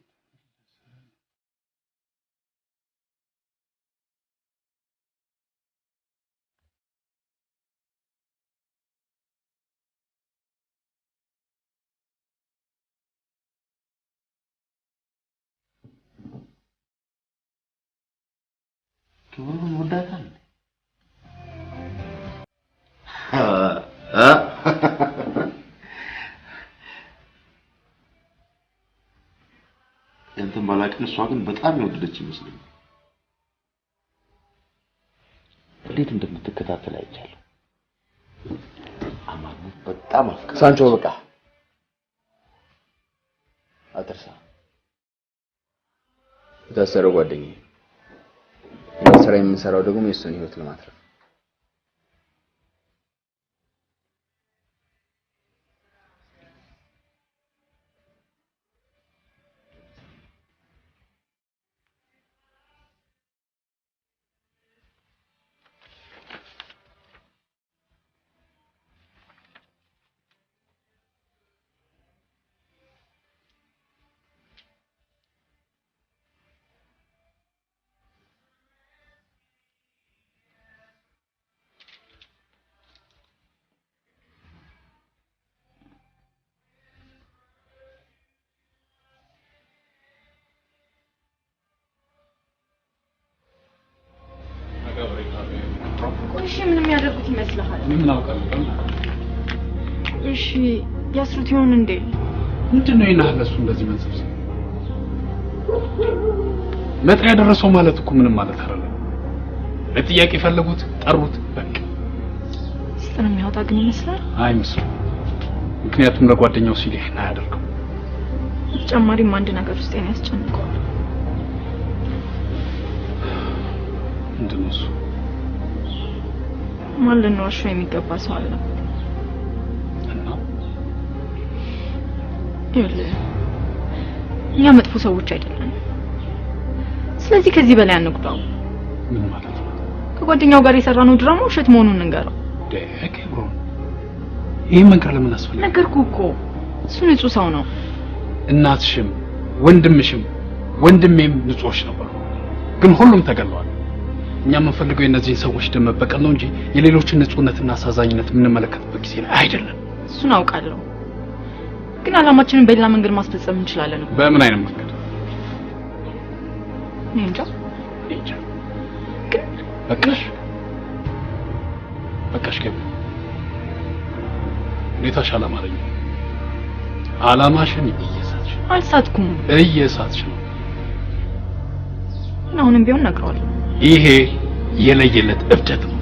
Speaker 6: ክብሩን ወዳታል? እንትን ባላቅን እሷ ግን በጣም የወደደች ይመስለኛል። እንዴት እንደምትከታተል አይቻለሁ። አማኑ በጣም አፍቃሪ
Speaker 1: ሳንቾ በቃ አትርሳ። የታሰረው ጓደኛዬ ስራ የምንሰራው ደግሞ የእሱን ህይወት ለማትረፍ።
Speaker 4: እሺ ምን የሚያደርጉት ይመስልሃል?
Speaker 3: ምን አውቃለሁ?
Speaker 4: እሺ ያስሩት ይሆን እንዴ?
Speaker 3: ምንድነው ይናለሱ እንደዚህ መንሰብሰብ? መጥሪያ ደረሰው ማለት እኮ ምንም ማለት አይደለም። ለጥያቄ ፈለጉት፣ ጠሩት፣ በቃ
Speaker 4: ስጥን የሚያወጣ ግን ይመስላል።
Speaker 3: አይመስልም። ምክንያቱም ለጓደኛው ሲል ይሄን አያደርገው።
Speaker 4: ተጨማሪም አንድ ነገር ውስጥ ያስጨንቀዋል።
Speaker 3: ምንድነው እሱ?
Speaker 4: ማን ልንዋሸው የሚገባ ሰው አለ? ይኸውልህ እኛ መጥፎ ሰዎች አይደለም። ስለዚህ ከዚህ በላይ አንጉዳው።
Speaker 3: ምን ማለት ነው?
Speaker 4: ከጓደኛው ጋር የሰራነው ድራማ ውሸት መሆኑን እንገረው።
Speaker 3: ደከብሮ ይሄ መንገር ለምን አስፈለገ?
Speaker 4: ነገርኩህ እኮ እሱ ንጹህ ሰው ነው።
Speaker 3: እናትሽም ወንድምሽም ወንድሜም ንጹዎች ነበሩ፣ ግን ሁሉም ተገለዋል። እኛ የምንፈልገው የእነዚህን ሰዎች ደም መበቀል ነው እንጂ የሌሎችን ንጹህነትና አሳዛኝነት የምንመለከትበት ጊዜ ላይ አይደለም።
Speaker 4: እሱን አውቃለሁ፣ ግን አላማችንን በሌላ መንገድ ማስፈጸም እንችላለን።
Speaker 3: በምን አይነት መንገድ?
Speaker 4: እንጃ
Speaker 3: ግን በቃሽ ገቢ ሁኔታሽ አላማረኝም። አላማሽን እየሳትሽ
Speaker 4: አልሳትኩም።
Speaker 3: እየሳትሽ ነው።
Speaker 4: አሁንም ቢሆን ነግረዋለሁ።
Speaker 3: ይሄ የለየለት እብደት ነው።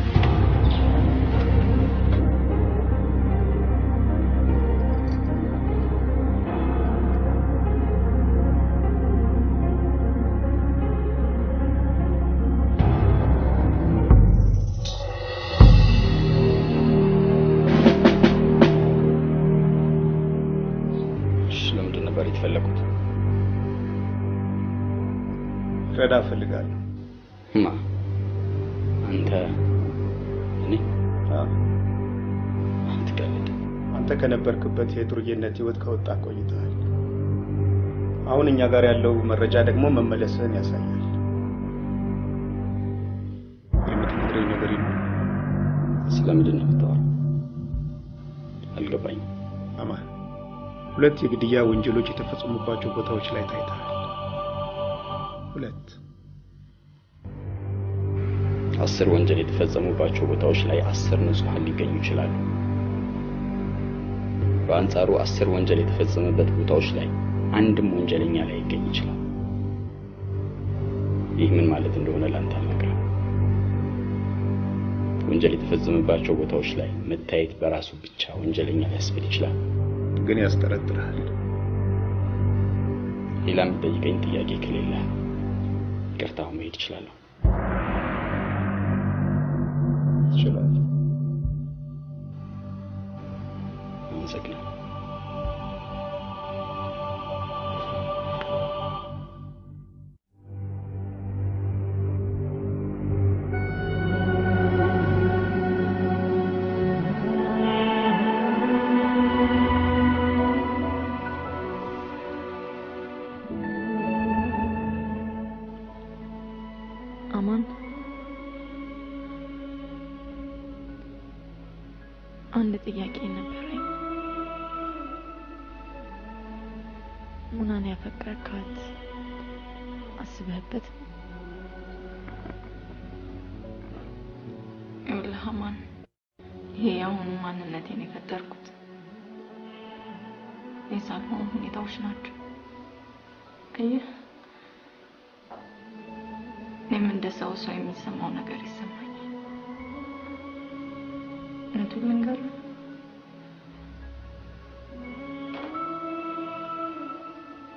Speaker 1: ለምንድን ነበር የተፈለጉት?
Speaker 5: ረዳ ፈልጋለሁ።
Speaker 1: ማ አንተ? እኔ? አትቀልድ።
Speaker 5: አንተ ከነበርክበት የዱርዬነት ህይወት ከወጣ ቆይተሃል። አሁን እኛ ጋር ያለው መረጃ ደግሞ መመለስህን ያሳያል። የምትነግረኝ ነገር ይኖር?
Speaker 1: ስለምንድን ነው የምታወራው? አልገባኝም።
Speaker 5: አማን፣ 2 የግድያ ወንጀሎች የተፈጸሙባቸው ቦታዎች ላይ ታይተሃል። 2
Speaker 1: 10 ወንጀል የተፈጸሙባቸው ቦታዎች ላይ 10 ንጹሃን ሊገኙ ይችላሉ። በአንጻሩ 10 ወንጀል የተፈጸመበት ቦታዎች ላይ አንድም ወንጀለኛ ላይ ይገኝ ይችላል። ይህ ምን ማለት እንደሆነ ላንተ አልነግርህም። ወንጀል የተፈጸመባቸው ቦታዎች ላይ መታየት በራሱ ብቻ ወንጀለኛ ሊያስብል ይችላል፣
Speaker 5: ግን ያስጠረጥራል።
Speaker 1: ሌላ የምትጠይቀኝ ጥያቄ ከሌለ ይቅርታው መሄድ ይችላል። ይችላል። አመሰግናለሁ።
Speaker 4: አማን፣ አንድ ጥያቄ ነበረኝ። ሙናን ያፈቀርካት አስበህበት? ይኸውልህ አማን፣ ይሄ የአሁኑ ማንነቴን የፈጠርኩት የሳልሆኑ ሁኔታዎች ናቸው። አየህ፣ እኔም እንደ ሰው የሚሰማው ነገር ይሰማኛል። እውነቱን ልንገርህ፣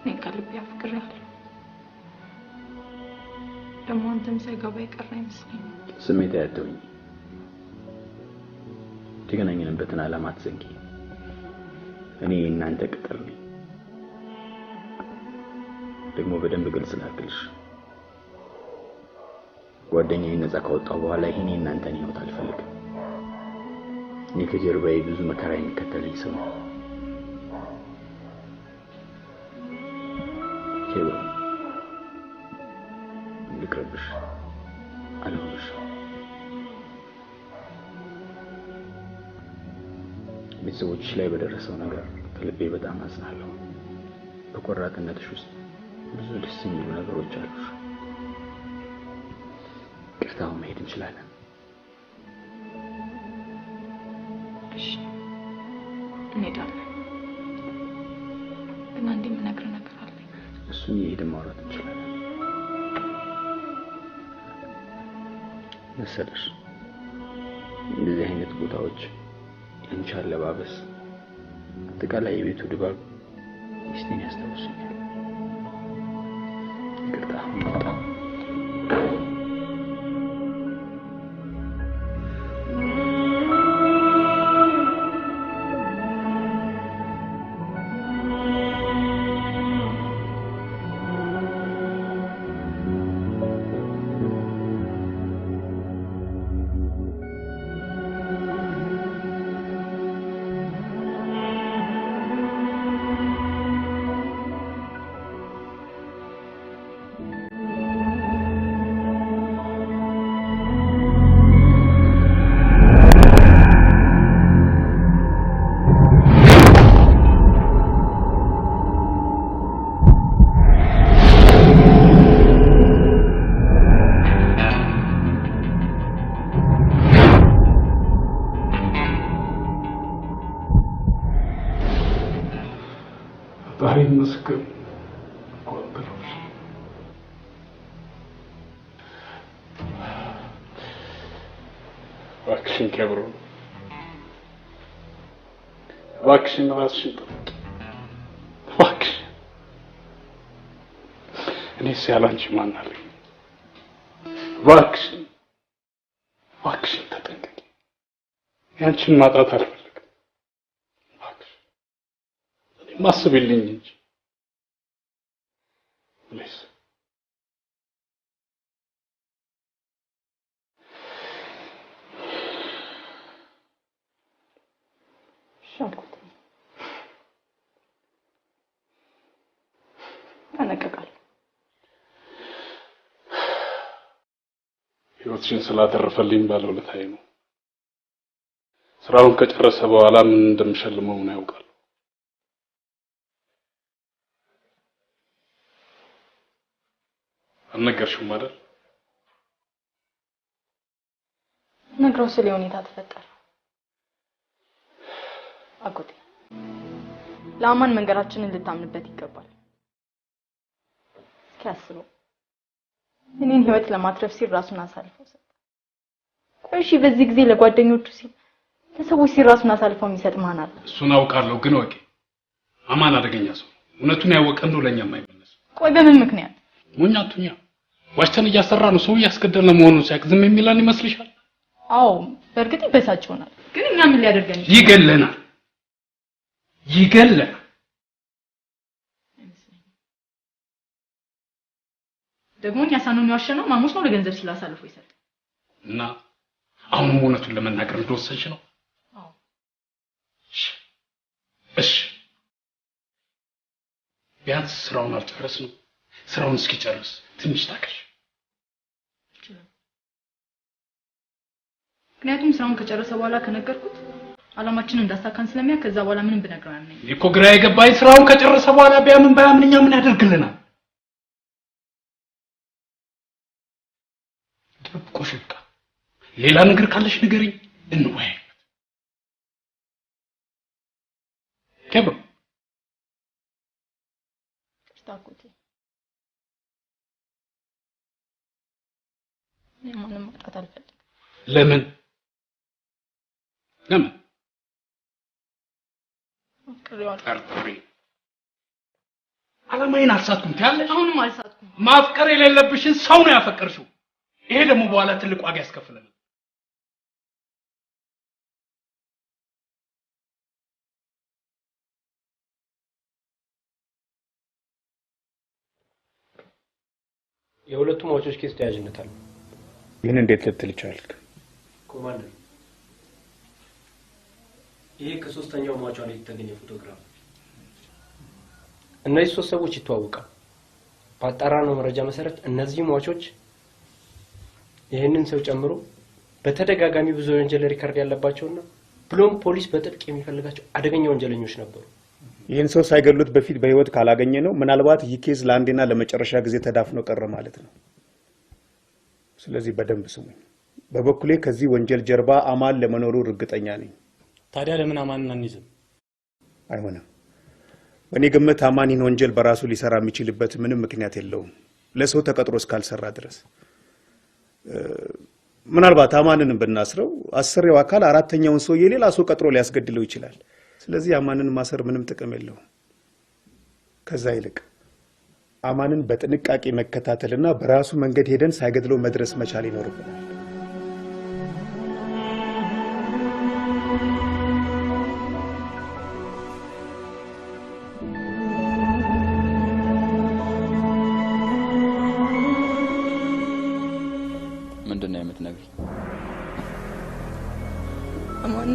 Speaker 4: እኔ ከልቤ አፍቅሬሃለሁ። ደግሞ አንተም ሳይገባ የቀረ አይመስለኝም።
Speaker 1: ስሜት አያተውኝ። የተገናኘንበትን ዓላማ አትዘንጊ። እኔ እናንተ ቅጥር ነኝ። ደግሞ በደንብ ግልጽ ላድርግልሽ፣ ጓደኛዬ ነፃ ካወጣሁ በኋላ ይሄኔ እናንተን ህይወት አልፈልግም። እኔ ከጀርባዬ ብዙ መከራ የሚከተለኝ ሰው ነው። ሄሎ፣ ልቅረብሽ አልሆንሽ። ቤተሰቦችሽ ላይ በደረሰው ነገር ከልቤ በጣም አዝናለሁ። በቆራጥነትሽ ውስጥ ብዙ ደስ የሚሉ ነገሮች አሉሽ። ቅርታው መሄድ እንችላለን።
Speaker 4: እሺ፣ እንሄዳለን። ግን አንዴ የምነግርህ ነገር አለኝ።
Speaker 1: እሱን የሄድን ማውራት እንችላለን። መሰለሽ እንደዚህ አይነት ቦታዎች ያንቺ አለባበስ፣ አጠቃላይ የቤቱ ድባብ ሚስቴን ያስታውሱኛል። ይቅርታ በጣም
Speaker 3: ፈጣሪ ይመስገን። እባክሽን ኬብሮ፣ እባክሽን ራስሽን ጠብቂ እባክሽ። እኔስ ያለ አንቺ ማን አለኝ? እባክሽን እባክሽን ተጠንቀቂ። ያንቺን ማጣት አልፈልግም። እባክሽ እኔም አስቢልኝ እንጂ ፕሊዝ።
Speaker 4: ሻልኩት ተነቀቃል።
Speaker 3: ህይወትሽን ስላተረፈልኝ ባለውለታዬ ነው። ስራውን ከጨረሰ በኋላ ምን እንደምሸልመው ነው ያውቃል። አልነገርሽውም አይደል?
Speaker 4: ነግረው ስለ ሁኔታ ተፈጠረ። አጎቴ ለአማን መንገራችንን ልታምንበት ይገባል። እስኪያስበው እኔን ህይወት ለማትረፍ ሲል ራሱን አሳልፎ ሰጠ። ቆይ እሺ፣ በዚህ ጊዜ ለጓደኞቹ ሲል ለሰዎች ሲል ራሱን አሳልፎ የሚሰጥ ማን አለ?
Speaker 3: እሱን አውቃለሁ፣ ግን ወቂ አማን አደገኛ ሰው። እውነቱን ያወቀ ነው ለኛ የማይመለስ።
Speaker 4: ቆይ በምን ምክንያት?
Speaker 3: ሞኛቱኛ ዋሽተን እያሰራ ነው ሰው እያስገደለ መሆኑን ሲያቅ ዝም የሚላን ይመስልሻል?
Speaker 4: አዎ በእርግጥ ይበሳጭውናል፣ ግን እኛ ምን ሊያደርገን ይችላል?
Speaker 3: ይገለናል።
Speaker 4: ደግሞ እኛ ሳንሆን የዋሸነው ማሙስ ነው ለገንዘብ ሲል አሳልፎ ይሰጥ
Speaker 3: እና አሁንም እውነቱን ለመናገር እንደወሰንሽ ነው?
Speaker 4: አዎ።
Speaker 3: እሺ ቢያንስ ስራውን አልጨረስንም። ስራውን እስኪጨርስ ትንሽ ታገሽ።
Speaker 4: ምክንያቱም ስራውን ከጨረሰ በኋላ ከነገርኩት አላማችንን እንዳሳካን ስለሚያውቅ ከዛ በኋላ ምንም ብነግረው ያምነኝ።
Speaker 3: እኮ ግራ የገባኝ ስራውን ከጨረሰ በኋላ ቢያምን ባያምንኛ ምን ያደርግልናል? ድብቆሽ በቃ ሌላ ነገር ካለሽ ንገሪኝ፣ እንወያይበት። ኬብሮ
Speaker 4: ታውቁት ማንም ማጣት አልፈልግም።
Speaker 3: ለምን ጠርጥሪ። አላማዬን አልሳትኩም ትያለሽ?
Speaker 4: አሁንም አልሳትኩም።
Speaker 3: ማፍቀር የሌለብሽን ሰው ነው ያፈቀርሽው። ይሄ ደግሞ በኋላ ትልቅ ዋጋ ያስከፍለናል።
Speaker 10: የሁለቱም ሟቾች ኬስ ተያያዥነት አለው።
Speaker 5: ይህን እንዴት ልትል ቻልክ?
Speaker 10: ኮማንደር፣ ይሄ ከሶስተኛው ሟቿ ላይ የተገኘ ፎቶግራፍ። እነዚህ ሶስት ሰዎች ይተዋወቃሉ። ባጣራነው መረጃ መሰረት እነዚህ ሟቾች ይህንን ሰው ጨምሮ በተደጋጋሚ ብዙ ወንጀል ሪከርድ ያለባቸውና ብሎም ፖሊስ በጥብቅ የሚፈልጋቸው አደገኛ ወንጀለኞች ነበሩ።
Speaker 5: ይህን ሰው ሳይገሉት በፊት በህይወት ካላገኘ ነው ምናልባት ይህ ኬዝ ለአንዴና ለመጨረሻ ጊዜ ተዳፍኖ ቀረ ማለት ነው። ስለዚህ በደንብ ስሙኝ። በበኩሌ ከዚህ ወንጀል ጀርባ አማን ለመኖሩ እርግጠኛ ነኝ።
Speaker 10: ታዲያ ለምን አማንን አንይዝም?
Speaker 5: አይሆንም። በእኔ ግምት አማን ይህን ወንጀል በራሱ ሊሰራ የሚችልበት ምንም ምክንያት የለውም፣ ለሰው ተቀጥሮ እስካልሰራ ድረስ። ምናልባት አማንን ብናስረው አሰሪው አካል አራተኛውን ሰው የሌላ ሰው ቀጥሮ ሊያስገድለው ይችላል። ስለዚህ አማንን ማሰር ምንም ጥቅም የለውም። ከዛ ይልቅ አማንን በጥንቃቄ መከታተልና በራሱ መንገድ ሄደን ሳይገድለው መድረስ መቻል ይኖርብናል።
Speaker 1: ምንድን ነው የምትነግሪኝ?
Speaker 4: አማን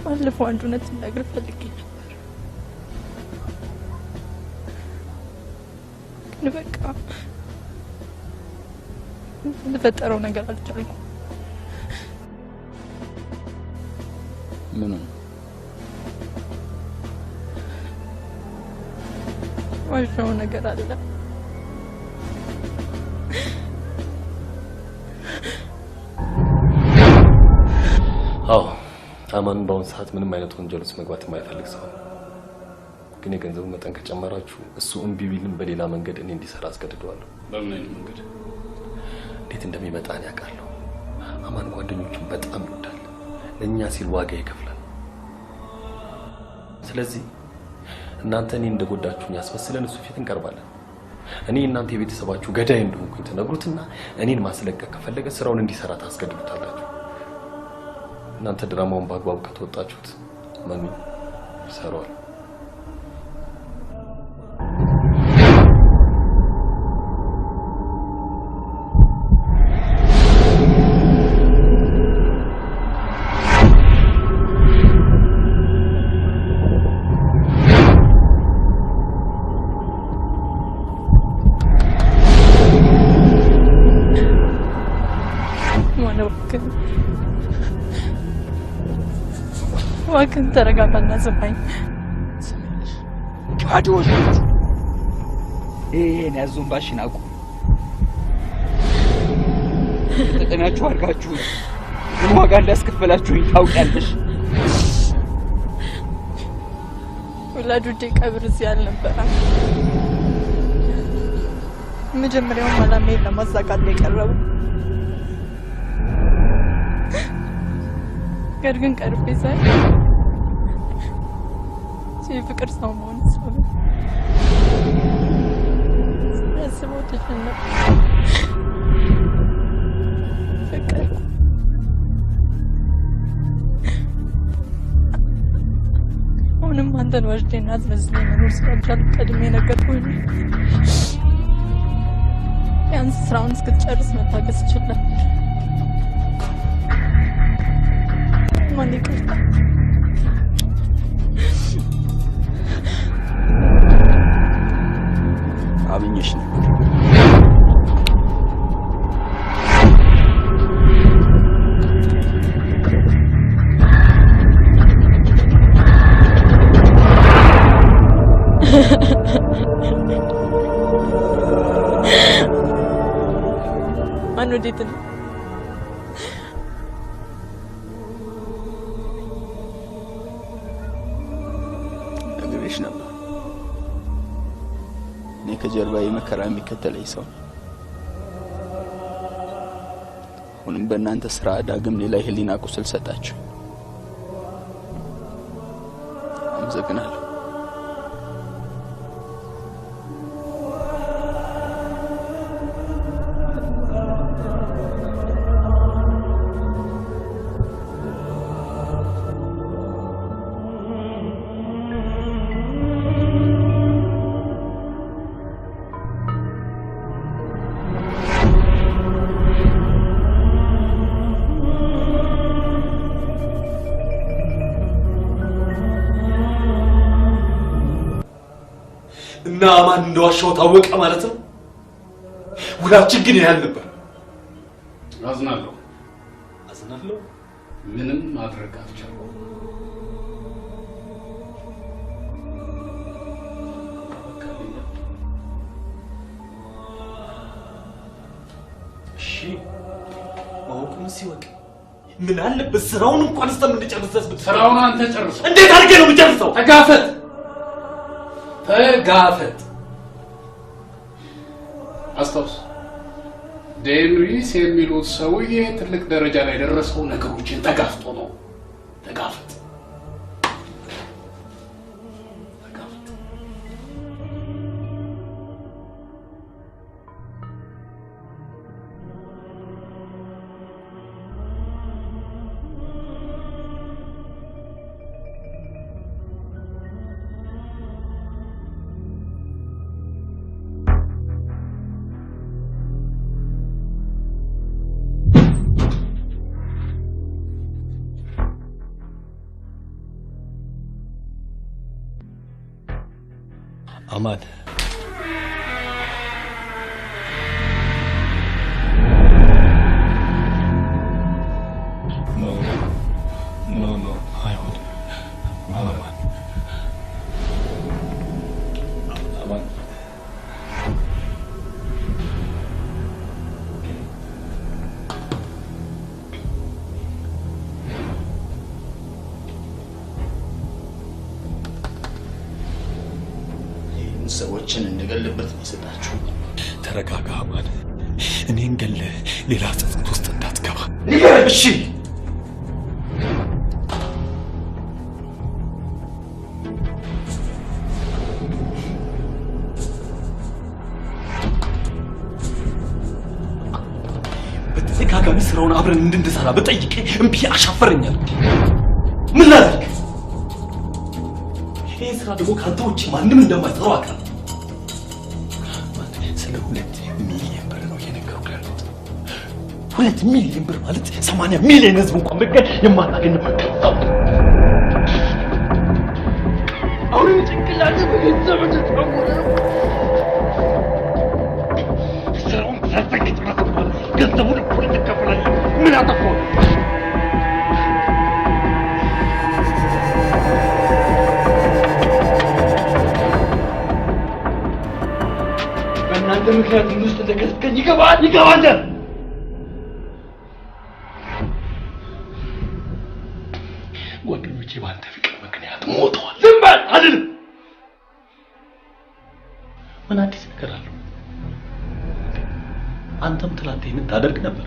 Speaker 4: ባለፈው አንድ እውነት ልነግርህ ፈልጌ ነበር፣ ግን በቃ የተፈጠረው ነገር አልቻልኩም።
Speaker 1: ምን ነው?
Speaker 4: ዋሻው ነገር አለ።
Speaker 6: አዎ
Speaker 11: አማን በአሁን ሰዓት ምንም አይነት ወንጀል ውስጥ መግባት የማይፈልግ ሰው ነው። ግን የገንዘቡ መጠን ከጨመራችሁ እሱ እምቢ ቢልም በሌላ መንገድ እኔ እንዲሰራ አስገድደዋለሁ።
Speaker 3: በምን አይነት መንገድ?
Speaker 11: እንዴት እንደሚመጣ እኔ አውቃለሁ። አማን ጓደኞቹን በጣም ይወዳል። ለእኛ ሲል ዋጋ ይከፍላል። ስለዚህ እናንተ እኔ እንደጎዳችሁኝ ያስመስለን እሱ ፊት እንቀርባለን። እኔ እናንተ የቤተሰባችሁ ገዳይ እንደሆንኩኝ ተነግሩትና እኔን ማስለቀቅ ከፈለገ ስራውን እንዲሰራ ታስገድዱታላችሁ። እናንተ ድራማውን በአግባቡ ከተወጣችሁት ማን ይሰራዋል?
Speaker 4: ዋክን ተረጋጋና ስማኝ።
Speaker 12: ካዶች ይሄን ያዙንባሽን አቁ ተጠናችሁ አድርጋችሁ ምን ዋጋ እንዳስከፈላችሁኝ ታውቂያለሽ።
Speaker 4: ወላጆቼ ቀብር እዚህ አልነበረም። መጀመሪያውም አላማዬን ለማሳካት የቀረቡ ነገር ግን ቀርቤ ሳይ የፍቅር ሰው መሆን ሰው ያስበው ተሸነፈ። ፍቅር አሁንም አንተን ወስጄና አስመስለኝ መኖር ስላልቻልኩ ቀድሜ ነገርኩኝ። ቢያንስ ስራውን እስክትጨርስ መታገስ ይችል ነበር። ማን ይቅርታ
Speaker 12: አብኝሽ ነበር።
Speaker 4: ማን ወዴት ነው?
Speaker 12: ነግሬሽ ነበር። እኔ ከጀርባዬ መከራ የሚከተለኝ ሰው ነኝ። አሁንም በእናንተ ስራ ዳግም ሌላ የህሊና ቁስል ሰጣችሁ። አመሰግናለሁ።
Speaker 9: እና አማን እንደዋሻው ታወቀ ማለት ነው። ውላችን ግን ያህል ነበር።
Speaker 3: አዝናለሁ።
Speaker 9: አዝናለሁ።
Speaker 3: ምንም ማድረግ አልቻልኩም።
Speaker 9: እሺ ማወቁም ሲወቅ ምን አለበት ስራውን እንኳን እስከምንጨርስ ብትል።
Speaker 3: ስራውን አንተ ጨርሰው።
Speaker 9: እንዴት አድርጌ ነው የምጨርሰው?
Speaker 3: ተጋፈጥ ተጋፈጥ። አስታውስ፣ ዴንሪስ የሚሉት ሰውዬ ትልቅ ደረጃ ላይ ደረሰው ነገሮችን ተጋፍጦ ነው። ተጋፈጥ።
Speaker 2: አማን ኖ አይሆንም። አማን አማን
Speaker 6: ሰዎችን እንደገልበት ነው የሰጣችሁ።
Speaker 9: ተረጋጋ አማን። እኔን ገለህ ሌላ ጸጸት ውስጥ እንዳትገባ።
Speaker 6: እሺ
Speaker 9: በተደጋጋሚ ስራውን አብረን እንድንሰራ በጠይቄ እምቢ አሻፈረኛል። ምን ላድርግ? ይህ ስራ ደግሞ ከአንተ ውጭ ማንም እንደማይሰራው አውቃለሁ። ስለ 2 ሚሊዮን ብር ነው እየነገርኩ ያለሁት። 2 ሚሊዮን ብር ማለት 80 ሚሊዮን ህዝብ እንኳን በቀን የማናገኝበት ገንዘብ ነው። አሁን ጭንቅላት በገንዘብ ተጣወረ ነው። ስራውን ሳትፈቅድ ማለት ገንዘቡን እኩል ትከፈላለህ። ምን አጠፋሁ? በእናንተ ምክንያት ምን ውስጥ እንደከተትከኝ ይገባል። ጓደኞቼ በአንተ ፍቅር ምክንያት ሞተዋል። ዝም በል አልልም። ምን አዲስ ነገር አለው? አንተም ትላንት ይህንን ታደርግ ነበር።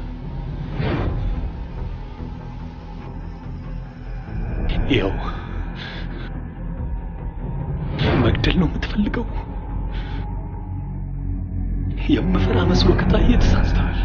Speaker 9: ይኸው መግደል ነው የምትፈልገው? የምፈራ መስሎ ከታየ ተሳስተሃል።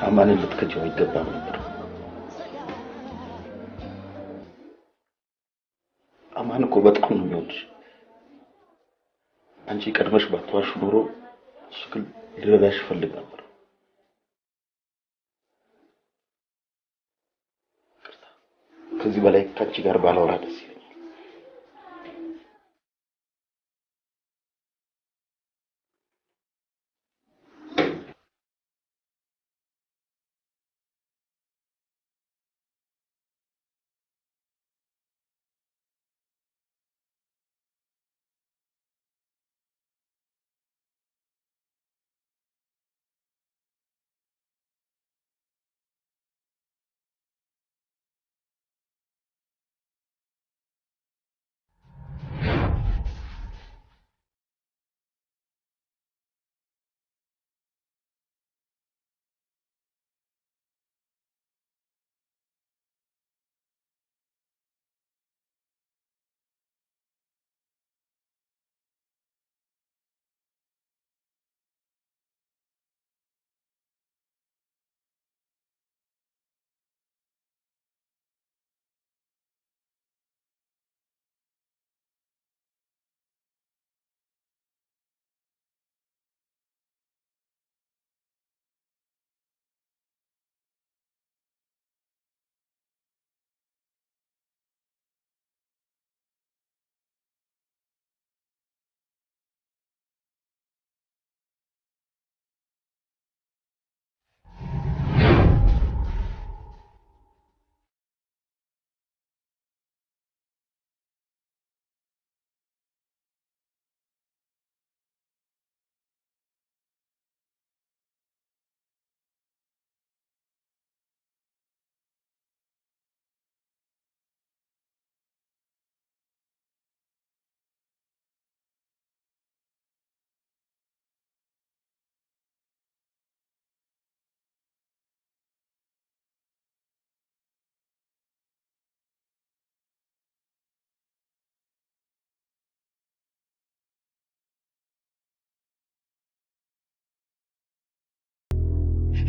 Speaker 6: አማንን ልትከጂው አይገባም ነበር። አማን እኮ በጣም ነው የሚወድሽ። አንቺ ቀድመሽ ባትዋሽ ኖሮ እሱ ግን ሊረዳሽ ይፈልግ ነበር። ከዚህ በላይ ከአንቺ ጋር ባላወራ ደስ ይለኛል።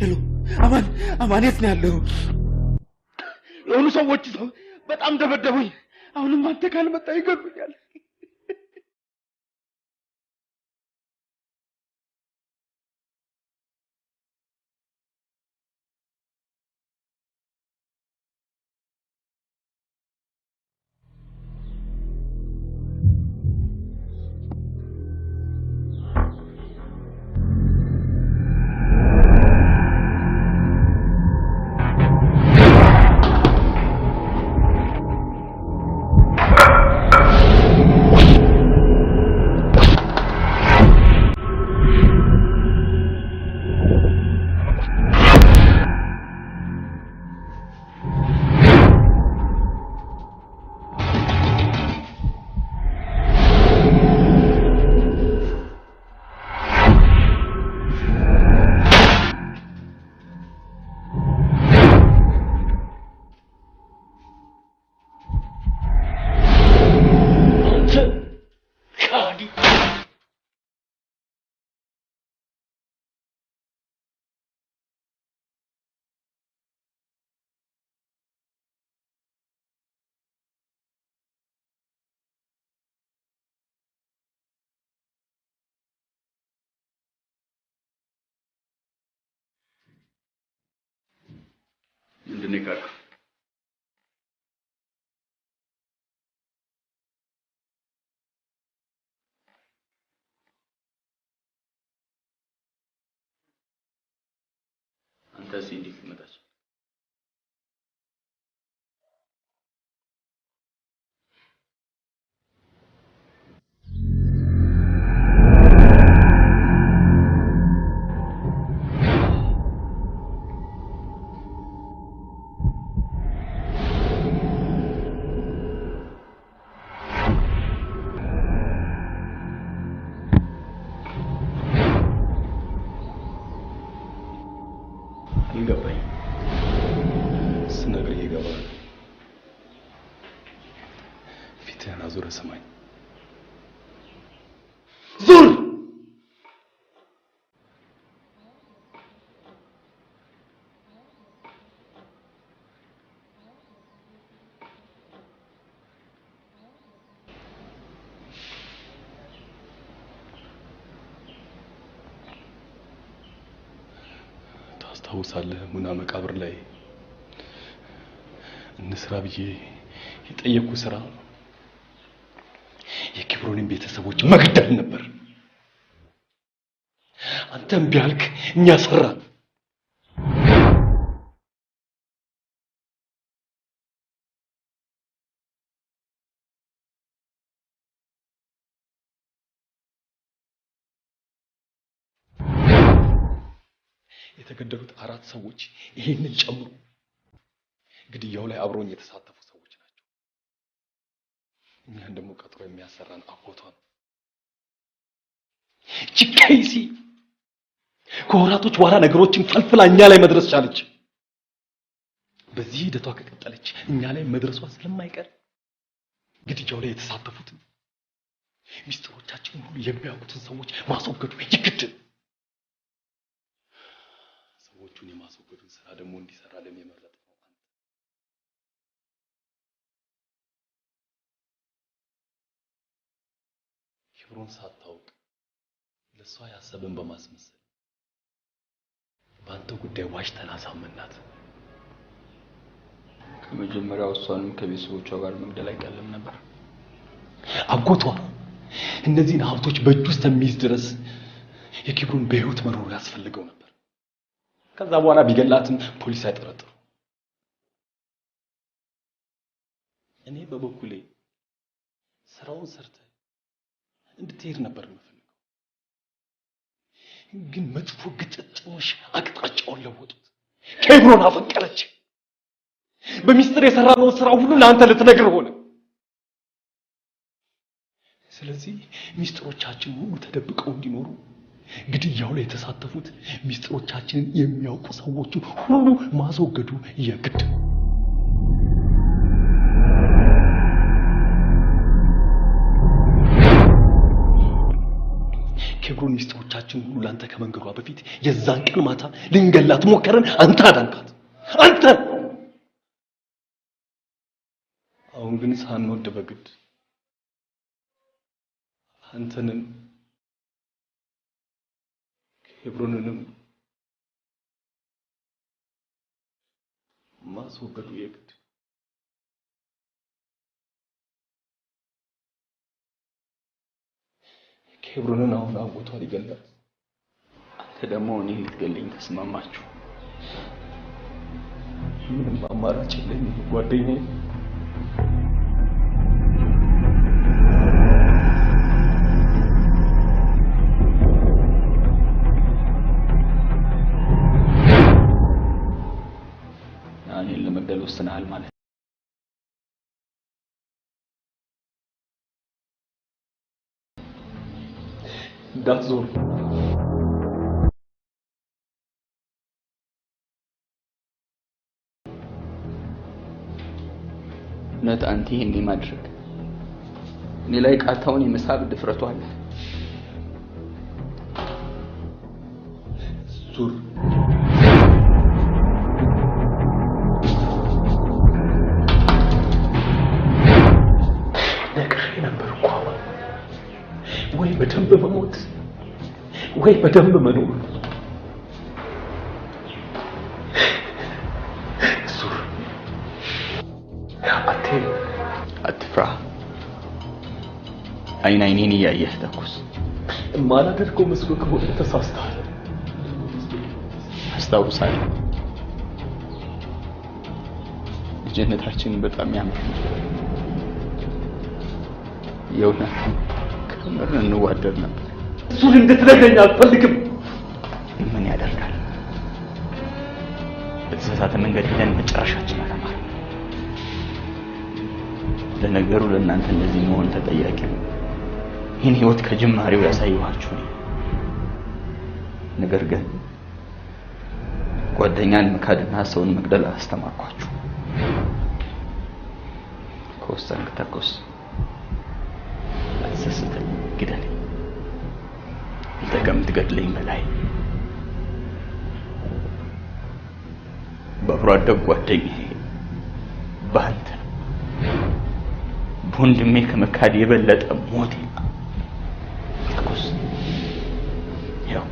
Speaker 9: ሄሎ አማን የት ነው ያለው? የሆኑ ሰዎች በጣም ደበደቡኝ። አሁንም አንተ ካልመጣ ይገሉኛል።
Speaker 1: ምንድን ነው ካካ? አንተ እንዴት ትመጣች?
Speaker 2: ይገባኝ ስነግርህ ይገባል። ፊትህን አዙረህ ስማኝ። ዙር! ታስታውሳለህ? ሙና መቃብር ላይ እንስራ ብዬ የጠየቅኩ ስራ የኪብሮንን ቤተሰቦች መግደል ነበር። አንተም ቢያልክ እኛ ሰራ። የተገደሉት 4 ሰዎች ይሄንን ጨምሮ ግድያው ላይ አብሮኝ የተሳተፉ ሰዎች ናቸው። እኛን ደግሞ ቀጥሮ የሚያሰራን አጎቷ ነው። ቺካይሲ ከወራቶች በኋላ ነገሮችን ፈልፍላ እኛ ላይ መድረስ ቻለች። በዚህ ሂደቷ ከቀጠለች እኛ ላይ መድረሷ ስለማይቀር ግድያው ላይ የተሳተፉትን ሚስጥሮቻችንን ሁሉ የሚያውቁትን ሰዎች ማስወገዱ ይግድ። ሰዎቹን የማስወገዱን ስራ ደግሞ እንዲሰራ ለሚመረጥ ነው አንተ። ክብሩን ሳታውቅ ለሷ ያሰብን በማስመሰል በአንተ ጉዳይ ዋሽተን አሳመናት።
Speaker 1: ከመጀመሪያው እሷንም ከቤተሰቦቿ ጋር መግደል አይቀልም ነበር።
Speaker 2: አጎቷ እነዚህን ሀብቶች በእጁ ውስጥ የሚይዝ ድረስ የክብሩን በህይወት መኖር ያስፈልገው ነበር። ከዛ በኋላ ቢገላትም ፖሊስ አይጠረጥሩ። እኔ በበኩሌ ስራውን ሰርተ እንድትሄድ ነበር የምፈልገው። ግን መጥፎ ግጥጥሞሽ አቅጣጫውን ለወጡት። ክብሩን አፈቀረች። በሚስጥር የሰራነውን ስራ ሁሉ ለአንተ ልትነግር ሆነ። ስለዚህ ሚስጥሮቻችን ሁሉ ተደብቀው እንዲኖሩ ግድያው ላይ የተሳተፉት ሚስጥሮቻችንን የሚያውቁ ሰዎችን ሁሉ ማስወገዱ የግድ ነው። የኬብሮን ሚስጥሮቻችን ሁሉ ላንተ ከመንገሯ በፊት የዛን ቀን ማታ ልንገላት ሞከረን። አንተ አዳንካት። አንተ አሁን ግን ሳንወድ በግድ አንተንም ኬብሮንንም ማስወገዱ የግድ ኬብሮንን አሁን አጎቷል ይገላል።
Speaker 12: አንተ ደግሞ እኔን ልትገለኝ ተስማማችሁ።
Speaker 2: ምንም አማራጭ የለኝም ጓደኛዬ።
Speaker 12: እኔን ለመግደል ወስነሃል ማለት
Speaker 2: እንዳትዞር
Speaker 12: እውነት አንተ ይሄን ማድረግ እኔ ላይ ቃታውን የመሳብ ድፍረቱ አለ?
Speaker 2: ዙር ነቅሬ ነበር እኮ ወይ በደንብ መሞት ወይ በደንብ መኖር። ዙር
Speaker 12: አትፍራ። አይኔን እያየህ ተኩስ።
Speaker 2: የማላደርገው መስሎ ከሆነ ተሳስተሃል።
Speaker 12: አስታውሳለሁ፣ ልጅነታችን በጣም ያምር የእውነት ከምር እንዋደድ ነበር።
Speaker 2: እሱን እንድትነግረኝ አልፈልግም።
Speaker 12: ምን ያደርጋል፣ በተሳሳተ መንገድ ሄደን መጨረሻችን አላማረ። ለነገሩ ለእናንተ እንደዚህ መሆን ተጠያቂ ነው። ይህን ህይወት ከጅማሬው ያሳየኋችሁ ነው። ነገር ግን ጓደኛን መካድና ሰውን መግደል አስተማርኳችሁ። ከወሰንክ ተኩስ፣ አትሰስተኝ፣ ግደለኝ። አንተ ከምትገድለኝ በላይ በአብሮ አደግ ጓደኛዬ በአንተ በወንድሜ ከመካድ የበለጠ ሞት ተኩስ። ያው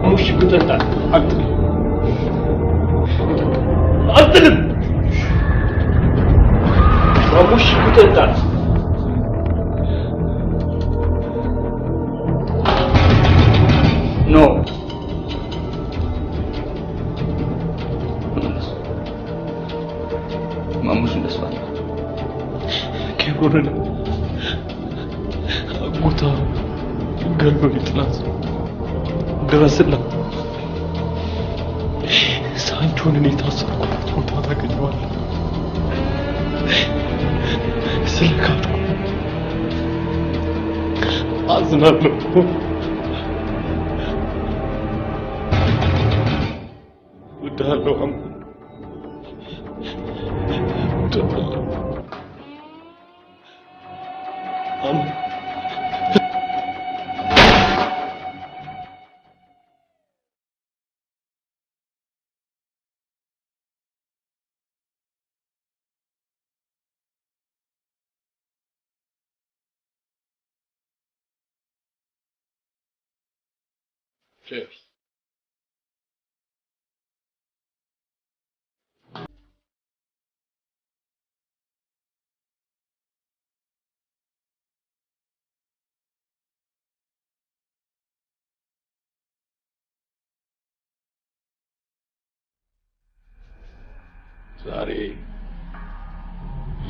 Speaker 2: ሙሽ ጉተታ አጥልም ሙሽ ጉተታ
Speaker 12: ኖ ማሙሽ እንደሷ ነው።
Speaker 2: ኬብሮንን አጎቷ ገሎ ይጥላት ድረስላት። ሳንቾን እኔ ታሰርኩበት ቦታ ታገኘዋለህ። ስለካድኩ አዝናለሁ። እወድሃለሁ አሙ፣ እወድሃለሁ አሙ።
Speaker 3: Cheers. ዛሬ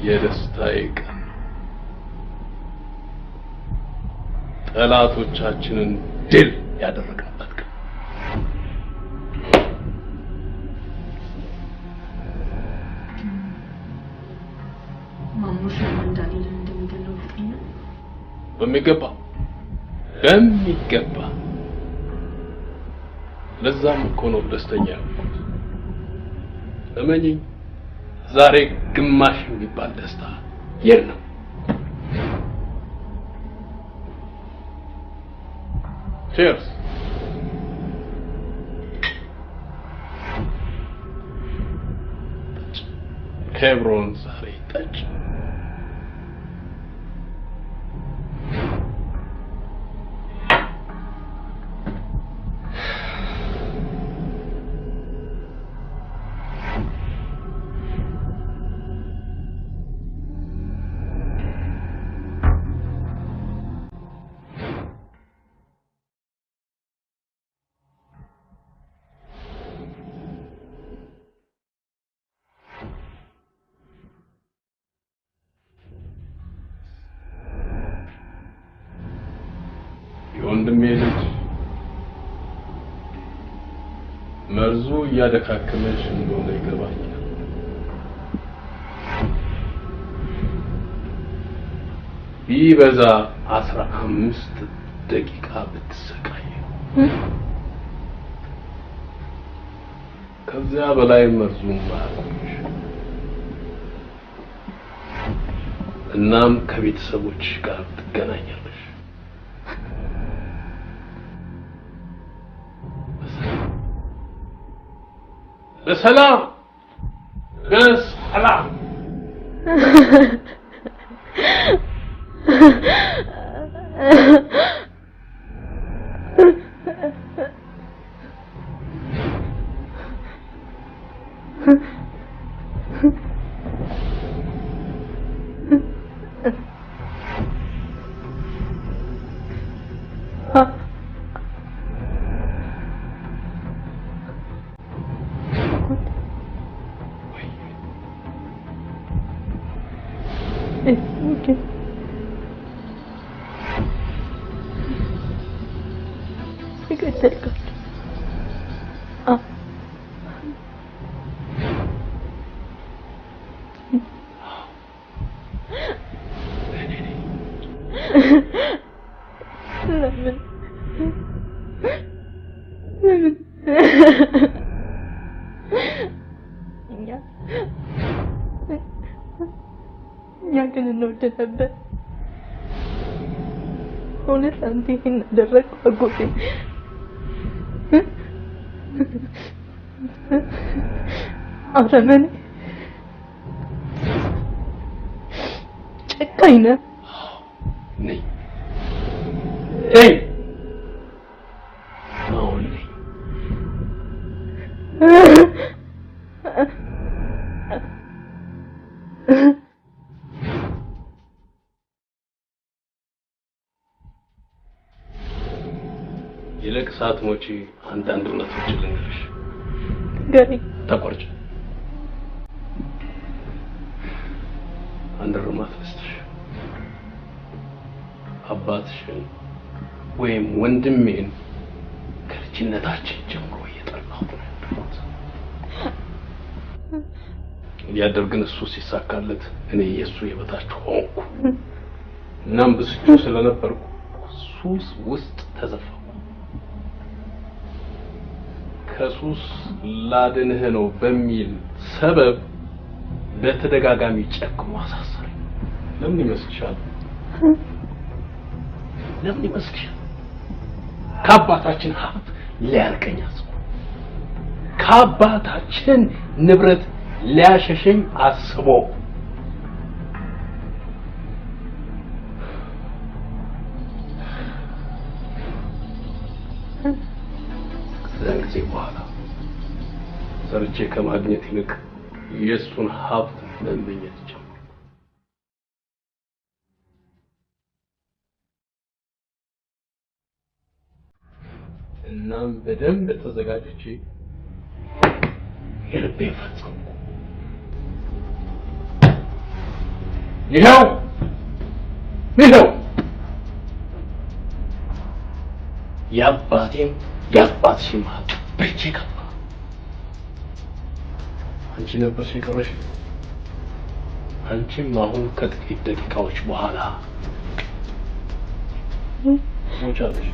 Speaker 3: የደስታዬ ቀን ነው። ጠላቶቻችንን ድል ያደረግንበት ቀን።
Speaker 7: ማሙሽ እንዳለ እንደሚገለው እርግጠኛ
Speaker 3: በሚገባ ለዛም እኮ ነው ደስተኛ ያልኩት። እመኚኝ ዛሬ ግማሽ የሚባል ደስታ የለም። ቺርስ። ኬብሮን ዛሬ ጠጭ። የወንድሜ ልጅ መርዙ እያደካከመሽ እንደሆነ ይገባኛል። ቢበዛ 15 ደቂቃ ብትሰቃይ ከዚያ በላይ መርዙን ማቆምሽ። እናም ከቤተሰቦች ጋር ትገናኛለሽ። በሰላም በሰላም
Speaker 4: Okay. ይገደልካል። ለምን እኛ ግን እንወድ ነበር። እውነት አንተ ይህን አደረግኩ አጎቴ? አረመኔ ጨካኝ ነህ።
Speaker 3: ነኝ አሁን ነኝ። ይልቅ ሳትሞቺ አንዳንድ እውነቶችን ልንገርሽ።
Speaker 4: ንገረኝ።
Speaker 3: ተቆርጭ። አንድ እርማት ልስጥሽ። አባትሽን ወይም ወንድሜን ከልጅነታችን ጀምሮ እየጠላሁት ነው ያደረኩት። እያደረግን እሱ ሲሳካለት እኔ የእሱ የበታች ሆንኩ። እናም ብስጩ ስለነበርኩ ሱስ ውስጥ ተዘፈኩ። ከሱስ ላድንህ ነው በሚል ሰበብ በተደጋጋሚ ጨክሞ አሳሰረኝ። ለምን ይመስልሻል? ለምን ይመስልሻል? ከአባታችን ሀብት ሊያርቀኝ አስቦ፣ ከአባታችን ንብረት ሊያሸሸኝ አስቦ፣ ከዚያን ጊዜ በኋላ ሰርቼ ከማግኘት ይልቅ የእሱን ሀብት መመኘት ጀመርኩ። እናም በደንብ ተዘጋጅቼ የልቤን ፈጸምኩ። ይኸው የአባቴም የአባትሽም ሀብት በእጄ ገባ። አንቺ ነበርሽ የቀረሽ። አንቺም አሁን ከጥቂት ደቂቃዎች በኋላ ሞቻለሽ።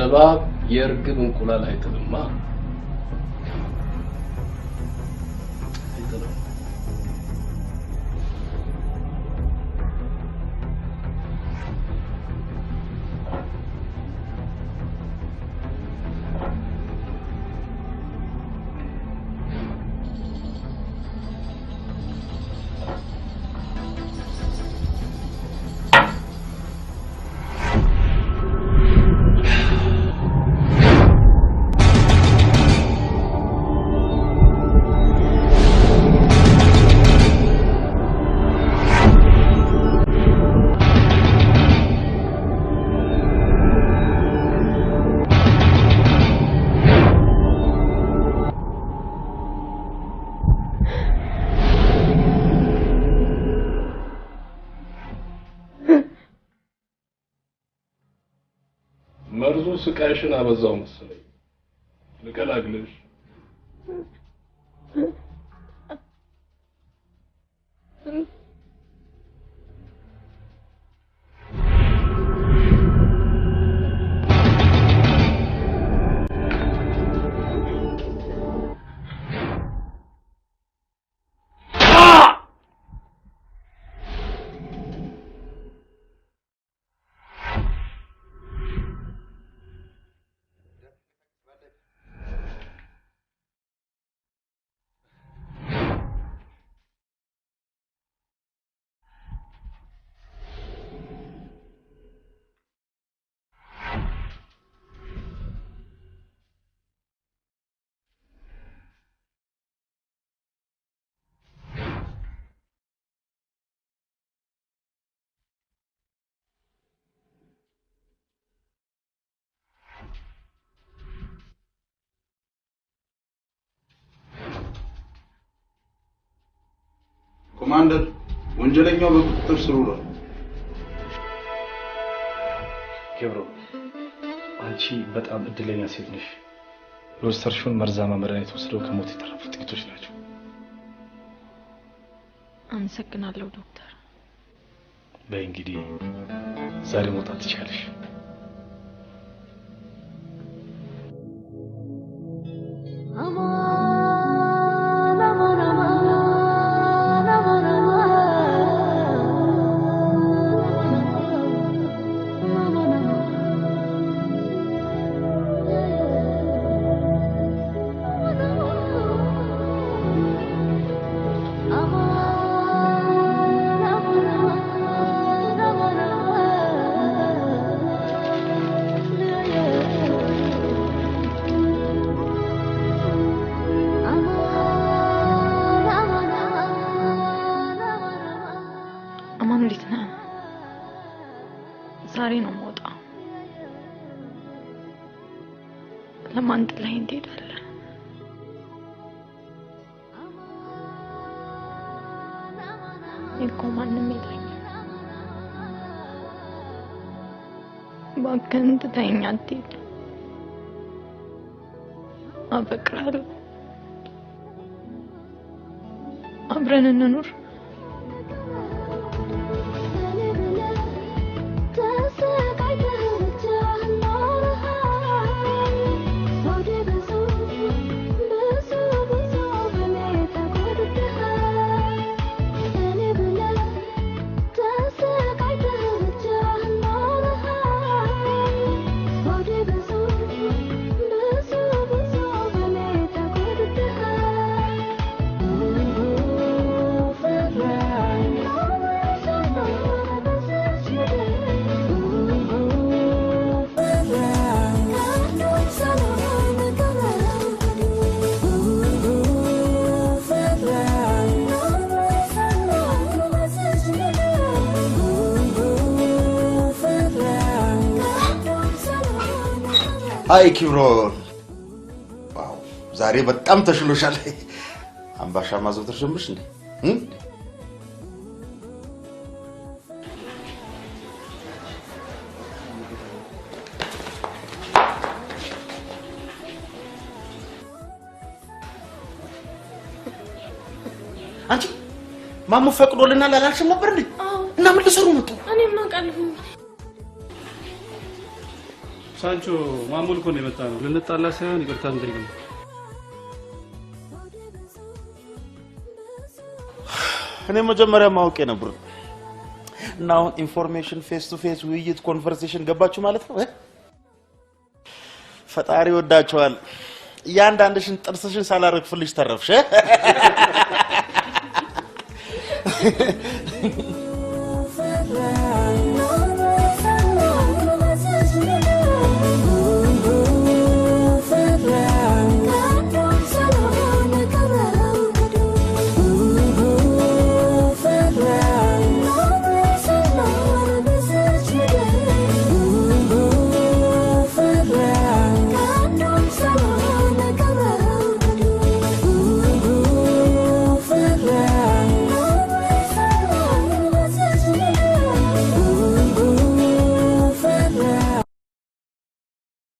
Speaker 3: እባብ የእርግብ እንቁላል አይጥልማ። መርዙ ስቃይሽን አበዛው መሰለኝ። ልቀላቅልሽ?
Speaker 13: ኮማንደር፣ ወንጀለኛው በቁጥጥር ስር ውሏል።
Speaker 8: ኬብሮ፣ አንቺ በጣም እድለኛ ሴት ነሽ። የወሰድሽውን መርዛማ መድኃኒት ወስደው ከሞት የተረፉ ጥቂቶች ናቸው።
Speaker 4: አመሰግናለሁ ዶክተር።
Speaker 8: በይ እንግዲህ ዛሬ መውጣት ትችያለሽ።
Speaker 4: ዛሬ ነው የምወጣው። ለማን ጥለኸኝ ትሄዳለህ? እኮ ማንም የለኝም። እባክህን ትተኸኝ አትሂድ። አፈቅርሃለሁ። አብረን እንኑር።
Speaker 6: አይ ኪብሮን፣ ዋው ዛሬ በጣም ተሽሎሻል። አምባሻ ማዘውተር ጀምርሽ እንዴ? አንቺ ማሙ ፈቅዶልናል አላልሽም ነበር እንዴ? እና ምን ልሰሩ መጡ?
Speaker 7: እኔ ማቃለሁ
Speaker 8: ሳንቾ ማሙል እኮ ነው የመጣ ነው። ልንጣላ ሳይሆን ይቅርታ እንጠይቅ ነው።
Speaker 6: እኔ መጀመሪያ ማውቄ ነበር። እና አሁን ኢንፎርሜሽን ፌስ ቱ ፌስ ውይይት ኮንቨርሴሽን ገባችሁ ማለት ነው። ፈጣሪ ወዳቸዋል። ያንዳንድሽን ጥርስሽን ሳላረግፍልሽ ተረፍሽ።